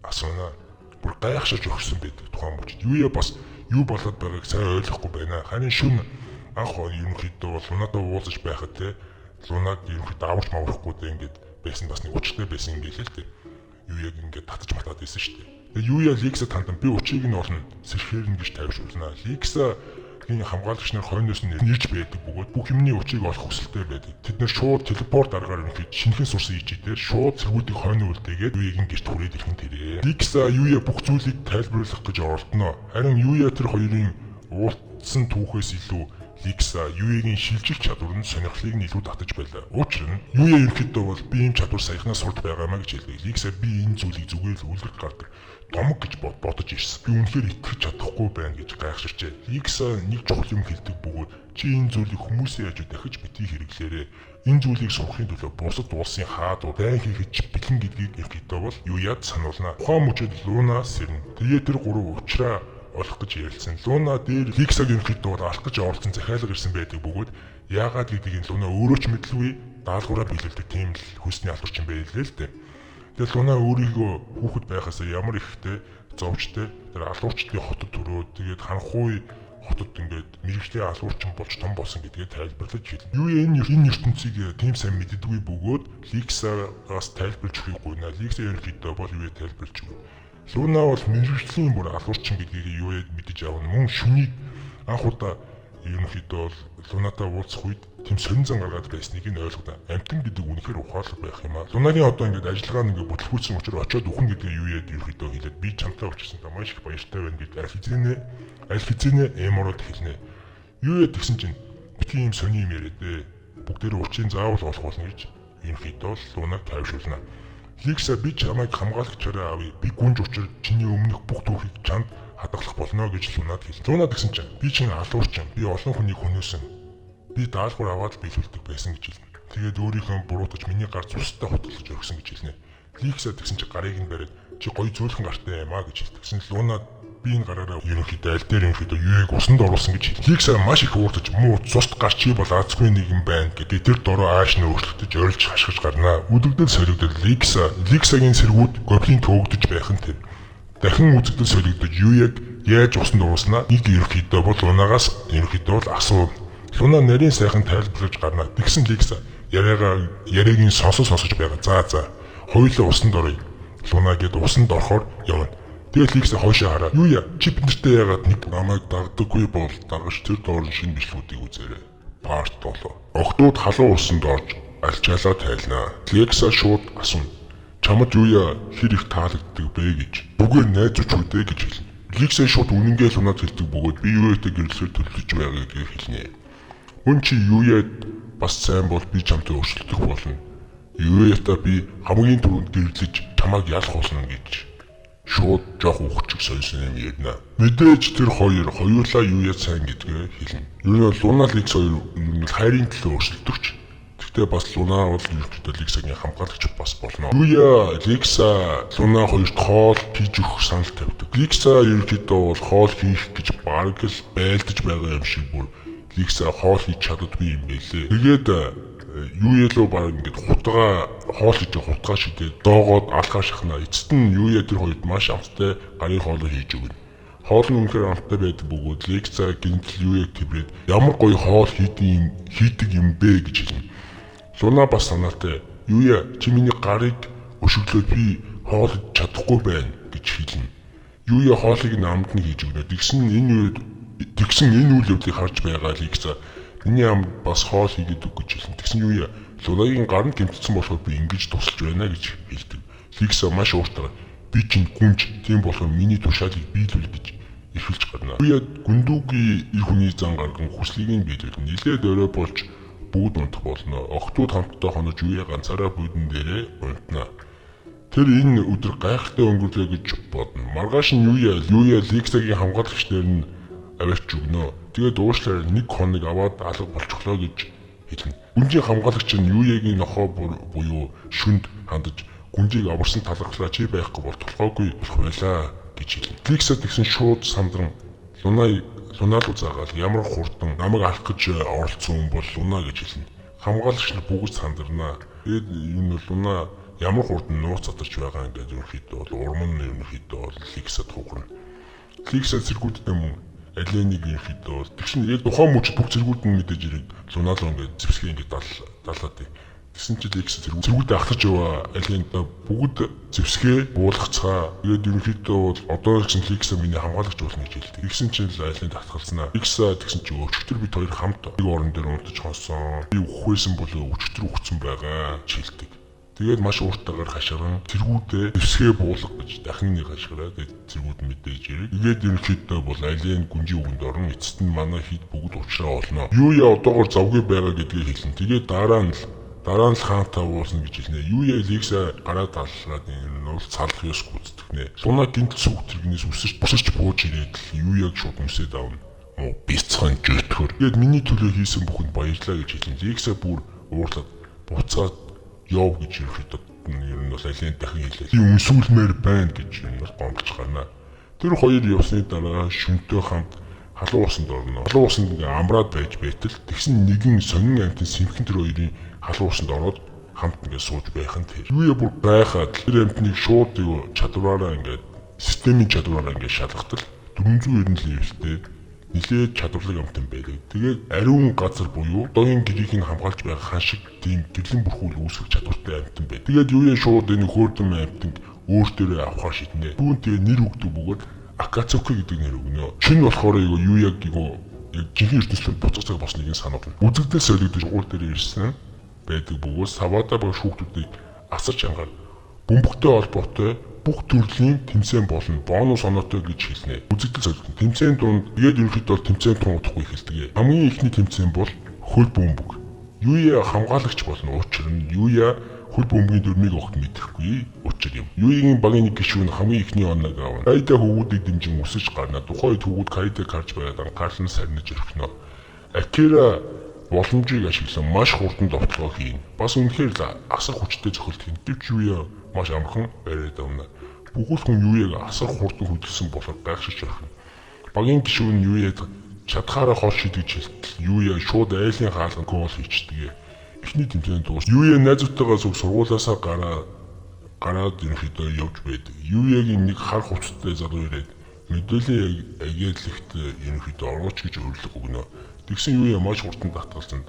асууна. Бүр гайхширч өгсөн байдаг тухайн мөчид. Юуя бас юу болоод байгааг сайн ойлгохгүй байна. Харин шүн анх ерөнхийдөө бол лунаатай уулзаж байхад те лунаг ерөнхийдөө аварч маврахгүй дээ ингээд байсан бас нэг учиртай байсан юм гээл л дээ. Юуяг ингээд татаж матаад байсан шүү дээ. Тэгээ Юуя Ликса тандан би учрыг нь олно сэрхээрнэ гэж тайвшруулнаа. Ликсагийн хамгаалагч нар хойноос нь ирж байдаг бөгөөд бүх юмний учрыг олох хүсэлтэй байдаг. Тэд нэр шууд телепорт аргаар ерөнхийдөө шинхэн сурсан ичээр шууд цэргүүдийг хойно үлдээгээд Юуягийн гэрт хүрээд ирэх нь тэрээ. Ликса Юуя бүх зүйлийг тайлбарлах гэж оролдоно. Харин Юуя тэр хоёрын уулзсан түүхээс илүү Ликса Юуягийн шилжих чадвар нь сонирхлыг нь илүү татаж байлаа. Учир нь Юуя ерөнхийдөө бол би ийм чадвар саяхнаас сурд байгаамаа гэж хэлдэг. Ликса би энэ зүйлийг зүгээр л үлгэр гардаг. Домог гэж бодож ирсэн. Би үнэхээр итгэж чадахгүй байна гэж гайхширчээ. Ликса нэг чухал юм хэлдэг бөгөөд чи энэ зүйлийг хүмүүсийн хажуу дахиж битгий хэрэглээрээ. Энэ зүйлийг сурахын төлөө бусад улсын хаадууд дайн хийгэж бэлэн гэдгийг ерөнхийдөө бол Юуяд сануулна. Тухайн мөчид Лунаас сэрнэ. Тэгээ тэр гурав уучраа олох гэж ярилцсан. Луна дээр Ликсаг ерөнхийдөө алах гэж оролцсон захиалга ирсэн байдаг бөгөөд яагаад гэдгийг Луна өөрөө ч мэдлгүй даалгавраа биелүүлдэг тийм л хүсний алуурч юм байлээ л дээ. Тэгээд Луна өөрийгөө хүүхэд байхаас ямар ихтэй зовжтэй тэр алуурчдын хотод төрөөд тэгээд ханхуй хотод ингээд мэрэгчлийн алуурчин болж том болсон гэдгээ тайлбарлаж хэлнэ. Энэ ертөнцийг тийм сайн мэддэггүй бөгөөд Ликсагаас тайлбарлаж өгөх гуйна. Ликса ерөнхийдөө бол юу тайлбарлаж өгнө. Луна бол мэрэгчлийн бүр алуурчин гэдгийг юу мэдэж авна. Мөн шүнийг анх удаа ерөнхийдөө бол Лунатай уулзах үед тийм сонирн гаргаад байсныг нь ойлгоно. Амтан гэдэг үнэхээр ухаалаг байх юм аа. Лунагийн одоо ингээд ажиллагаа нь ингээд бүтлгүүцсэн учраас очиод үхэн гэдгээ юу ерөнхийдөө хэлээд би чамтай уулзсан та маш их баяртай байна гэж аль хэзээ эмород хэлнэ. Юу гэсэн чинь битгий юм сони юм яриад бүгдээрээ урчин заавал олох болно гэж ерөнхийдөө Лунаг тайвшруулна. Ликса би чамайг хамгаалагчаараа авъя. Би гүнж учир чиний өмнөх бүх түүхийг чанд хадгалах болно гэж Лунад хэлсэн. Лунад гэсэн чинь би чинь алуурчин. Би олон хүнийг хөнөөсөн. Би даалгавар аваад биелүүлдэг байсан гэж хэлнэ. Тэгээд өөрийнхөө буруутгаж миний гар цустай хутгалж өргөсөн гэж хэлнэ. Ликса гэсэн чинь гарыг нь бариад чи гоё зөөлхөн гартай юм аа гэж хэлдэг. Тэгсэн Лунад би энэ гараараа ерөнхийдөө аль дээр ерөнхийдөө юуг усанд оруулсан гэж хэлнэ. Ликса маш их ууртаж муу цуст гар чи бол азгүй нэгэн байна гэдэг тэр дороо ааш нь өөрчлөгдөж орилж хашгиж гарнаа. Үдэгдэл солигдол Ликсагийн сэргүүд гоблин төөгдөж байх нь тэр. Дахин үзэгдэл солигдож юуяг яаж усанд оруулснаа нэг ерөнхийдөө бол Лунагаас ерөнхийдөө бол асуув. Луна нарийн сайхан тайлбарлаж гарна. Тэгсэн Ликса яриаг нь сонсож байгаа. За хоёулаа усанд оръё. Луна гээд усанд орохоор явна. Тэгээд Ликса хойшоо хараад юу чи биднэртэй яагаад нэг намайг дагдаггүй бол дагаж тэр доорн шинэ бичлүүдийг үзээрэй. Парт 7. Охтууд халуун усанд орж альчаалаа тайлнаа. Ликса шууд асууна. Чамд юу хэр их таалагддаг бэ гэж. Бүгээр найзууч үдэ гэж хэлнэ. Ликса шууд үнэнгээ Лунад хэлдэг бөгөөд би юуэтэй гэрлэхээр төлөвлөж байгаа гэдгийг хэлнэ. Мөн чи юуяд бас сайн бол би чамтай өршөлдөх болно. Юуятаа би хамгийн түрүүнд гэрлэж чамайг ялах болно гэж шууд жоох ухчих сойсон юм ярина. Мэдээж тэр хоёулаа юуяд сайн гэдгээ хэлнэ. Ер нь Луна Ликс хоёр хайрын төлөө өршөлдөгч. Гэхдээ бас Луна бол ерөнхийдөө Ликсагийн хамгаалагч бас болно. Ликса Луна хоёрт хоол хийж өгөх санал тавьдаг. Ликса ерөнхийдөө бол хоол хийх гэж бараг л байлдаж байгаа юм шиг бүр Ликса хоол хийж чаддаггүй юм байлээ. Тэгээд юу ялуу баг ингээд хоол хийж хутгаа шидээд доогоод алхаа шахна. Эцэст нь юу тэр хоёрт маш амттай гарын хоолоо хийж өгнө. Хоол нь үнэхээр амттай байдаг бөгөөд Ликса гинтл юу тэврээд ямар гоё хоол хийдэг юм бэ гэж хэлнэ. Луна бас санаатай юу чи миний гарыг өшөглөөд би хоол хийж чадахгүй байна гэж хэлнэ. Юу хоолыг намд нь хийж өгнө. Тэгсэн энэ үйл явдлыг харж байгаа Ликса миний амд бас хоол хийгээд өг гэж хэлсэн. Тэгсэн юу Лунагийн гар нь гэмтсэн болохоор би ингэж тусалж байна гэж хэлдэг. Ликса маш ууртаа би чинь гүнж тийм болохоор миний тушаалыг биелүүл гэж эрхэлж гарна. Гүндүүгийн эр хүний зан гарган хүслийг нь биелүүлнэ. Нилээд орой болж бүгд унтах болно. Охтууд хамтдаа хонож ганцаараа буудан дээрээ унтна. Тэр энэ өдөр гайхалтай өнгөрлөө гэж бодно. Маргааш нь Ликсагийн хамгаалагч нар нь аваарч өгнө. Тэгээд уушлаар нэг хоног аваад алга болчихлоо гэж хэлнэ. Гүнжийн хамгаалагч нь юуягийн нохоо буюу шүнд хандаж гүнжийг аварсан талархлаа чи байхгүй бол толгойгүй болох байлаа гэж хэлнэ. Ликса тэгсэн шууд сандран Лунаа руу заагаад ямар хурдан намайг алах гэж оролцсон хүн бол Луна гэж хэлнэ. Хамгаалагч нар бүгд сандарнаа. Тэгээд энэ Луна ямар хурдан нууц задарч байгаа ингээд ерөнхийдөө бол урам нь ерөнхийдөө бол Ликсад хугарна. Ликса зэргүүдтэй мөн Аленыг ерөнхийдөө тэгсэн яг тухайн мөч бүх зэргүүд нь мэдээж ирээд Луна руу ингээд зэвсгээ ингээд далаад. Тэгсэн чинь Ликс зэргүүдээ ахлаж яваа Аленда бүгд зэвсгээ буулгацгаа. Тэгээд ерөнхийдөө бол одоо гэсэн Ликса миний хамгаалагч болно гэж хэлдэг. Тэгсэн чинь Аленд татгалзнаа. Ликса тэгсэн чинь өчтөр бид хоёр хамт нэг орон дээр унтаж хонсон. Би үхвэсэн болоо өчтөр үхсэн байгаа гэж хэлдэг. Тэгээд маш ууртайгаар хашгиран зэргүүдээ зэвсгээ буулга гэж дахин нэг хашгираа. Тэгээд зэргүүд мэдээж ирэг. Тэгээд ерөнхийдөө бол Ален гүнжийн үгэнд орно. Эцэст нь манай хэд бүгд уучраа олно. Одоогоор завгүй байгаа гэдгийг хэлнэ. Тэгээд дараа нь л хаантаа уулна гэж хэлнэ. Ликса гараа таллаад энэ нь салах ёс гүйцэтгэнэ. Луна гинт сүг тэргнээс босч бууж ирээд юуяг шууд өмсөд авна. Бицхан жөтгөр. Тэгээд миний төлөө хийсэн бүхэнд баярлалаа гэж хэлнэ. Ликса бүр уурлаад буцаад яв гэж ерөөхдөө ер нь бол Ален дахин хэлээ. Би өмсүүлмээр байна гэж ер нь гомдож гарна. Тэр хоёр явсны дараа шөнтөө хамт халуун усанд орно. Халуун усанд ингээ амраад байж байтал тэгсэн нэгэн сонин амтын сэмхэн тэр хоёрын халуун усанд ороод хамт ингээ сууж байх нь тэр. Бүр гайхаад тэр амтныг шууд чадвараараа ингээ системийн чадвараараа ингээ шалгатал 490 левелтэй нэлээд чадварлаг амтан байдаг. Тэгээд ариун газар буюу одоогийн гэрийг хамгаалж байгаа хан шиг тийм гэрлэн бүрхүүл үүсгэх чадвартай амтан байдаг. Тэгээд юуяа шууд энэ хөөрдөн амтанг өөртөө авахар шийднэ. Түүн тэгээ нэр өгдөг бөгөөд Акацуки гэдэг нэр өгнө. Чин болохоор юуяг яг жинхэнэ ертөнцийн буцаж босныг сануулна. Үзэгдэл солигдож уул дээр ирсэн байдаг бөгөөд Савада ба шүүхтүүдийг асарч ангаар бөмбөгтэй холбоотой бүх төрлийн тэмцээн болно. Бонус оноотой гэж хэлнэ. Үзэгдэл солигдсон. Тэмцээн дунд тэгээд ерөнхийдөө тэмцээн тунгахдахгүй эхэлдэг. Хамгийн ихний тэмцээн бол хөл бөмбөг. Юуя хамгаалагч болно. Учир нь Юуя хөл бөмбөгийн дөрмийг огт мэдрэхгүй учир юм. Юугийн багийн нэг гишүүн хамгийн ихний оног авна. Кайда хөвгүүдийг дэмжин өсөж гарна. Тухайн үед хөвгүүд Кайдаг харж байгаад анхаарлан сарниж өрхнө. Акира боломжийг ашиглан маш хурдан довтлогоо хийн. Бас үнэхээр асар хүчтэй цохилт хийн. Гэвч Юуя маш амархан бариад авна. Бүгд хүн Юуяг асар хурдан хөдөлсөн болохоор гайхшиж орхино. Багийн гишүүн Юуяд чадхаараа хол шидэж хэлтэл Юуя шууд айлын хаалган гол хийчихдэг. Эхний тэмцээнд дуус. Юуя найзуудтайгаа зөв сургуулаасаа гараад ерөнхийдөө явж байдаг. Юуягийн нэг хар хувцастай залуу ирээд мэдээллийн агентлагт ерөнхийдөө орооч гэж өрлөг өгнө. Тэгсэн Юуя маш хурдан татгалзсан.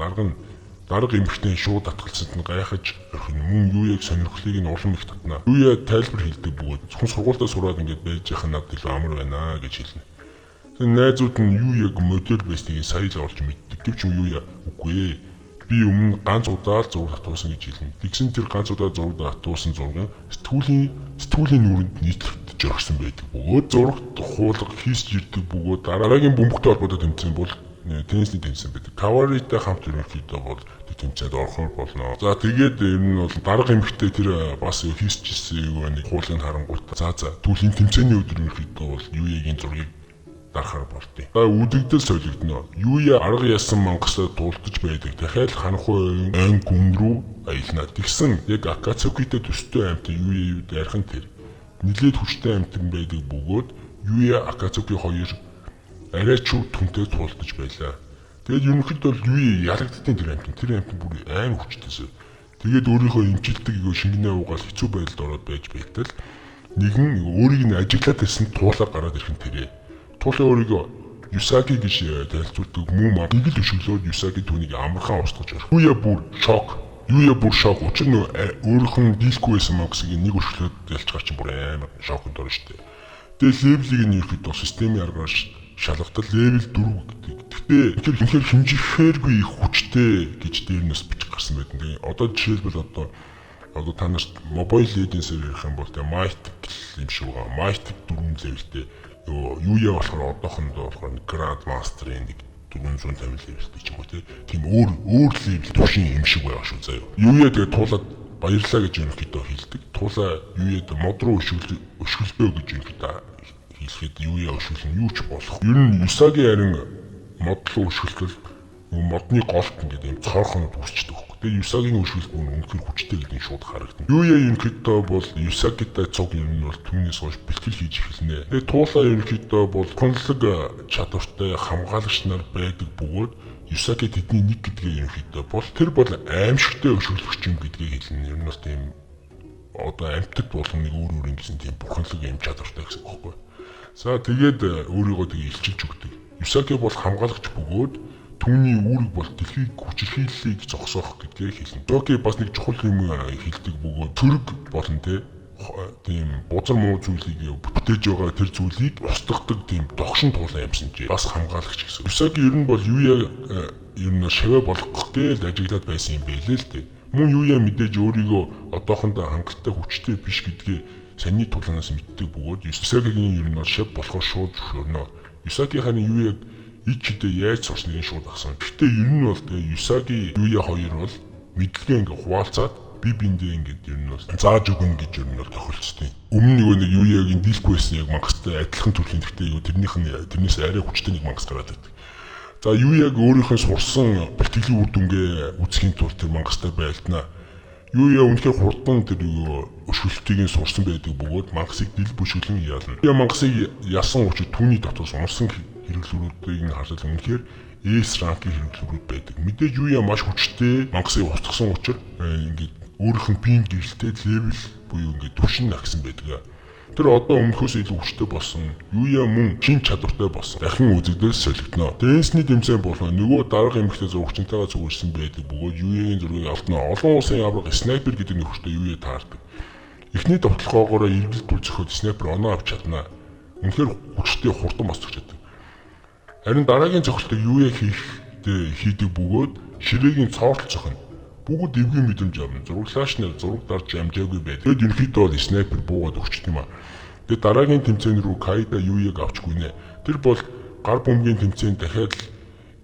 Дарга эмэгтэй шууд татгалзсанд нь гайхаж орхино. Мөн Юуяг сонирхлыг нь улам их татна. Юуя тайлбар хэлдэг бөгөөд зөвхөн сургуультаа сураад ингэж байж яхаа надад илүү амар байна гэж хэлнэ. Тэгээ найзууд нь Юуяг модель байсныг сая л олж мэддэг. Гэвч Юуя үгүй ээ. Би өмнө ганц удаа л зураг татуулсан гэж хэлнэ. Тэгсэн тэр ганц удаа зураг татуулсан зураг сэтгүүлийн нүрэнд нийтлэгдэж орхисон байдаг. Бөгөөд зурагт хуулга хийсч ирдэг бөгөөд дараагийн бөмбөгтэй холбоотой тэмцээн бол теннисний тэмцээн байдаг. Каваритай хамт ерөнхийдөө бол тэмцээнд орохоор болно. За тэгээд ер нь бол дарга эмэгтэй тэр бас хийсч ирсэн нэг хуулийг харангуйта. За түүхийн тэмцээний өдөр ерөнхийдөө бол Юуягийн зургийг дарахаар болдё. За үдэгдэл солигдно. Юуя арга ясан мангасаа тулдаж байдаг. Дахиад ханхуй айн гүн рүү аялна. Тэгсэн яг Акацукитэй төстэй амт Юуя юу дархан тэр. Нилээд хүчтэй амтан байдаг бөгөөд Юуя Акацуки хоёр арай ч түнтэй тулдаж байлаа. Тэгээд ерөнхийдөө Юуя ялагдтын тэр амтан бүр айн хүчтэйсэн. Тэгээд өөрийнхөө имжилтгийг шингэнээ угаал хэцүү байдалд ороод байж байтал нэгэн өөрийг нь ажиглаад байсан туулаа гараад ирхэн тэрэ. Туулаа өөрийгөө Юсаки гэж танилцуулдаг мөн нэг л өшөглөөд Юсаки түүнийг амархан устгаж орх. Юуя бүр шок. Учир нь өөрийнх нь дийлгүй байсан мангасыг нэг өшөглөөд ялч гарч бүр амар шоконд орно штэ. Тэгээд левелийг нь ерөөхдөө системийн аргаар шалгалтал левел 4 гэдэг. Гэхдээ тэгэхээр хэмжихээргүй их хүчтэй гэж дээрнээс бичих гарсан байдаг. Тэгээ одоо жишээлбэл одоо та нарт Mobile Legends-ээр ярих юм бол тэгээ Mythic юм шиг байгаа. Mythic 4 левелтэй Юуя болохоор одоохондоо болохоор Grand Master-ийн нэг 450 левелтэй ч юм уу тийм өөр левел төвшин юм шиг байгаа шүү заяа. Юуя тэгээ туулаад баярлаа гэж ерөнхийдөө хэлдэг. Туулаа Юуяд мод руу өшгөлбөө гэж ерөнхийдөө хэлэхэд Юуя өшгөл нь юу ч болох. Ер нь Юсаги харин мод руу өшгөлтөл модны голт ингээд юм цоорхонод үрчдэг. Тэгээ Юсагийн өшгөл бүр үнэхээр хүчтэй гэдэг нь шууд харагдана. Юуя ерөнхийдөө бол Юсагитай цуг юм нь бол түүнээс хойш бэлтгэл хийж эхэлнэ. Тэгээ туулаа ерөнхийдөө бол конлог чадвартай хамгаалагч нар байдаг бөгөөд Юсаги тэдний нэг гэдгээ ерөнхийдөө бол тэр бол аимшигтай өшгөлөгч юм гэдгийг хэлнэ. Ер нь бас тийм одоо амьтад болгон нэг өөр ингэсэн тийм бурханлаг юм чадвартай гэсэн үг байхгүй. За тэгээд өөрийгөө тэгээ илчилж өгдөг. Юсаги бол хамгаалагч бөгөөд түүний үүрэг бол дэлхийг хүчирхийллийг зогсоох гэдгийг хэлнэ. Доки бас нэг чухал юм хэлдэг бөгөөд төрөг болон тийм бузар муу зүйлийг бүтээж байгаа тэр зүйлийг устгадаг тийм догшин туулан юмсан чи бас хамгаалагч гэсэн. Юсаги ер нь бол Юуя ер нь шаваа болгох гээл ажиглаад байсан юм байлээ л дээ. Мөн Юуя мэдээж өөрийгөө одоохондоо хангалттай хүчтэй биш гэдгээ саний тулаанаас мэддэг бөгөөд Юсагигийн ер нь шав болохоор шууд өрнө. Юсагийнхаа Юуяг ичдээ яаж сурсныг шууд асуусан. Гэхдээ ер нь бол тэгээ Юсаги Юуя хоёр бол мэдлэгээ ингээ хуваалцаад би биндээ ингээд ер нь бол зааж өгнө гэж ер нь бол тохиолдсон. Өмнө нэг Юуягийн дийлгүй байсан яг мангастай адилхан төрлийн гэхдээ тэрнээс арай хүчтэй нэг мангас гараад байдаг. За Юуяг өөрийнхөө сурсан бэлтгэлийн үр дүнгээ үзэхийн тулд тэр мангастай байлдана. Юуя үнэхээр хурдан тэр өшгөлтийг сурсан байдаг бөгөөд мангасыг дил бүшгэлэн яална. Юуя мангасыг ялсан учраас түүний дотоос унсан хэрэглүүрүүдийг нь харсал үнэхээр S ранкийн хэрэглүүрүүд байдаг. Мэдээж Юуя маш хүчтэй мангасыг устгасан учраас ингээд өөрийнх нь пин гэрэлтэй левел буюу ингээд төвшин агсан байдаг. Тэр одоо өмнөхөөс илүү хүчтэй болсон. Юуя мөн шин чадвартай болсон. Дахин үзэгдэл солигдно. Дэнсний тэмцээн болон нөгөө дарга эмэгтэй зурагчтайгаа зүгээрсэн байдаг бөгөөд Юягийн зургийг автна. Олон улсын авраг снайпер гэдэг нөхөртөө Юя таардаг. Эхний довтлохоогоор эргэлт үлзэхэд снайпер оноо авч чадна. Үнэхээр хүчтэй хурдан мосч чаддаг. Харин дараагийн цохилтыг Юя хийдэг бөгөөд ширээгийн цоортол зохино. Бүгд эвгүй мэдрэмж авна. Зураглаачнаар зураг дарж амжаагүй байдаг. Тэгэд ерөнхийдөө бол снайпер буугаад өгчт юм а. Тэгээд дараагийн тэмцээн рүү Кайда Юяг авч гүнэ. Тэр бол гар бөмбөгийн тэмцээн дахиад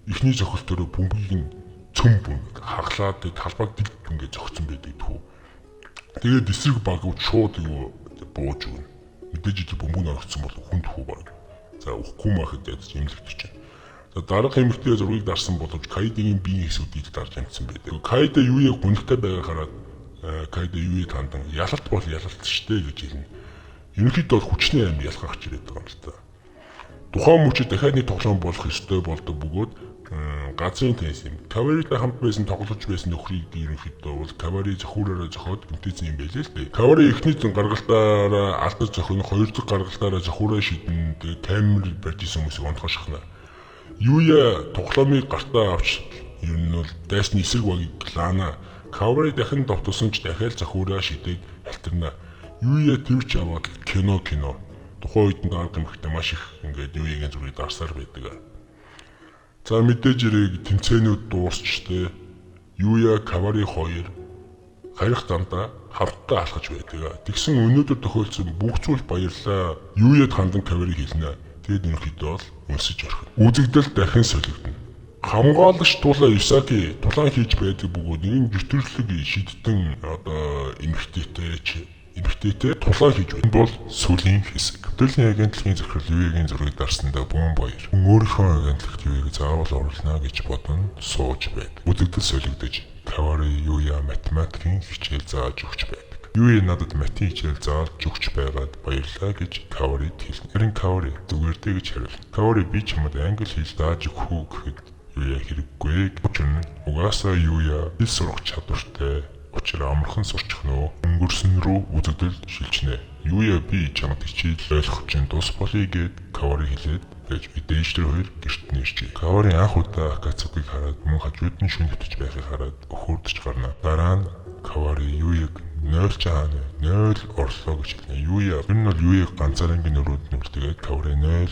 эхний зохилтоор бөмбөгийг цөм бөмбөг хаглаад талбайг дэг ингээд зогцсон байдаг тхүү. Тэгээд эсрэг багууд шууд бууж өгнө. Мэдээж ил бөмбөг орогдсон бол хүнд хүү баг. За уухгүй махад ядаж имлэгдэж байна. За дарга эмэгтэй зургийг дарсан боловч Кайдагийн биеийн хэсүүдийг дарж амжсан байдаг. Кайда Юяг гүнхтэй байгаа хараад Кайда Юяг хандан ялалт бол ялалт штэ гэж хэлнэ. Ерөнхийдөө бол хүчний аим ялгах гэж ирээд байгаа юм л та. Тухайн мөчид дахиад нэг тоглоом болох ёстой болдог бөгөөд газрын тенс юм. Каваритай хамт байсан тоглож байсан нөхрийг ерөнхийдөө бол Кавари зохиураараа зохиод гэмтээсэн юм байлээ л дээ. Кавари эхний гаргалтаараа алдаж зохино, хоёр дахь гаргалтаараа зохиураа шидэн камер барьж исэн хүмүүсийг онцгойшхна. Юя тоглоомыг гартаа авч ер нь бол дайсны эсрэг багийг лаана. Кавари дахин довтолсон ч дахиад зохиураа шидэг альтерна. Юя тэрч аваад кино. Тухайн үед дарга эмэгтэй маш их ингээд Юягийн зургийг дарсаар байдаг. За мэдээж ирэг тэмцээнүүд дуусчтэй. Юя Кавари хоёр харих замдаа хамтдаа алхаж байдаг. Тэгсэн өнөөдөр тохиолдсон бүх зүйл баярлаа. Юяд хандан Кавари хэлнэ. Тэгэд ерөнхийдөө бол үнсэж орхив. Үзэгдэл дахин солигдно. Хамгаалагч Тула Юсаки тулаан хийж байдаг бөгөөд нэг нэвтрүүлэг шийдтэн одоо эмэгтэйтэй тулаан хийж байна. Энэ бол сүлийн хэсэг. Хөтөлбөрийн агентлагийн захирал Юягийн зургийг дарсандаа бүүн баяр. Өөрийнхөө агентлагт Юяг заавал оруулна гэж бодон сууж байдаг. Үзэгдэл солигдож Кавари Юя математикийн хичээл зааж өгч байдаг. Юя надад математик хичээл зааж өгч байгаад баярлалаа гэж Каварид хэлнэ. Харин Кавари зүгээрдээ гэж хариулна. Кавари би чамд англи хэл зааж өгөх үү гэхэд Юя хэрэггүй. Учир нь угаасаа Юя хэл сурах чадвартай. Учир амархан сурчих нөө. Өнгөрсөн рүү үзэгдэл шилжнэ. Юя би чамд хичээл ойлгох чинь тус болъё гэд Кавари хэлээд байж мэдээж тэр хоёр гэрт нэрчээ. Кавари анх удаа Акацукиг хараад мөн хажууд нь шүнхтэж байхыг хараад өхөөрдөж гарна. Дараа нь Кавари Юяг 0 чаана 0 орлоо гэж хэлнэ. Юя энэ бол Юяг ганцаарынгийн өрөөнд нүртэгээд Кавари 0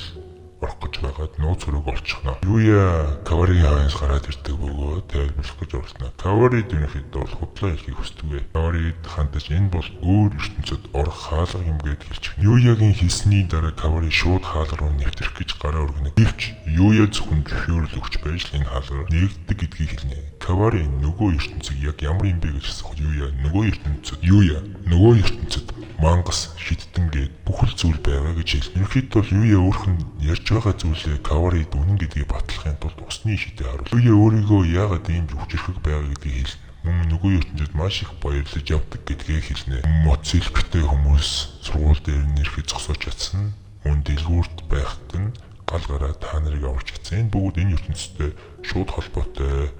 орох гэж байгаад нууц хөрөг олчихно. Юя Каваригийн хойноос гараад ирдэг бөгөөд тайлбарлах гэж оролдоно. Каварид ерөнхийдөө бол худлаа хэлхийг хүсдэг. Каварид хандаж энэ бол өөр ертөнцид орох хаалга юм гэж хэлчихнэ. Юягийн хэлсний дараа Кавари шууд хаалга руу нэвтрэх гэж гараа өргөнө. Гэвч Юя зөвхөн зөвшөөрөл өгч байж л энэ хаалгаар нэгддэг гэдгийг хэлнэ. Кавари нөгөө ертөнцийг яг ямар юм бэ гэж асуух. Юя нөгөө ертөнцид мангас шидтэн гээд бүхэл зүйл байгаа гэж хэлнэ. Ерөнхийдөө Юя өөрх нь ярьж байгаа зүйлээ Каварид үнэн гэдгийг батлахын тулд усны шидэ харуулж. Юя өөрийгөө яагаад ийм хүчрхэг байгаа гэдгийг хэлнэ. Мөн нөгөө ертөнцид маш их баярлаж явдаг гэдгийг хэлнэ. Моцилктэй хүмүүс сургууль дээр нэрхэд зогсоож чадсан. Мөн дэлгүүрт байхад нь гал гараа та нарыг аварч чадсан. Энэ бүгд энэ ертөнцтэй шууд холбоотой.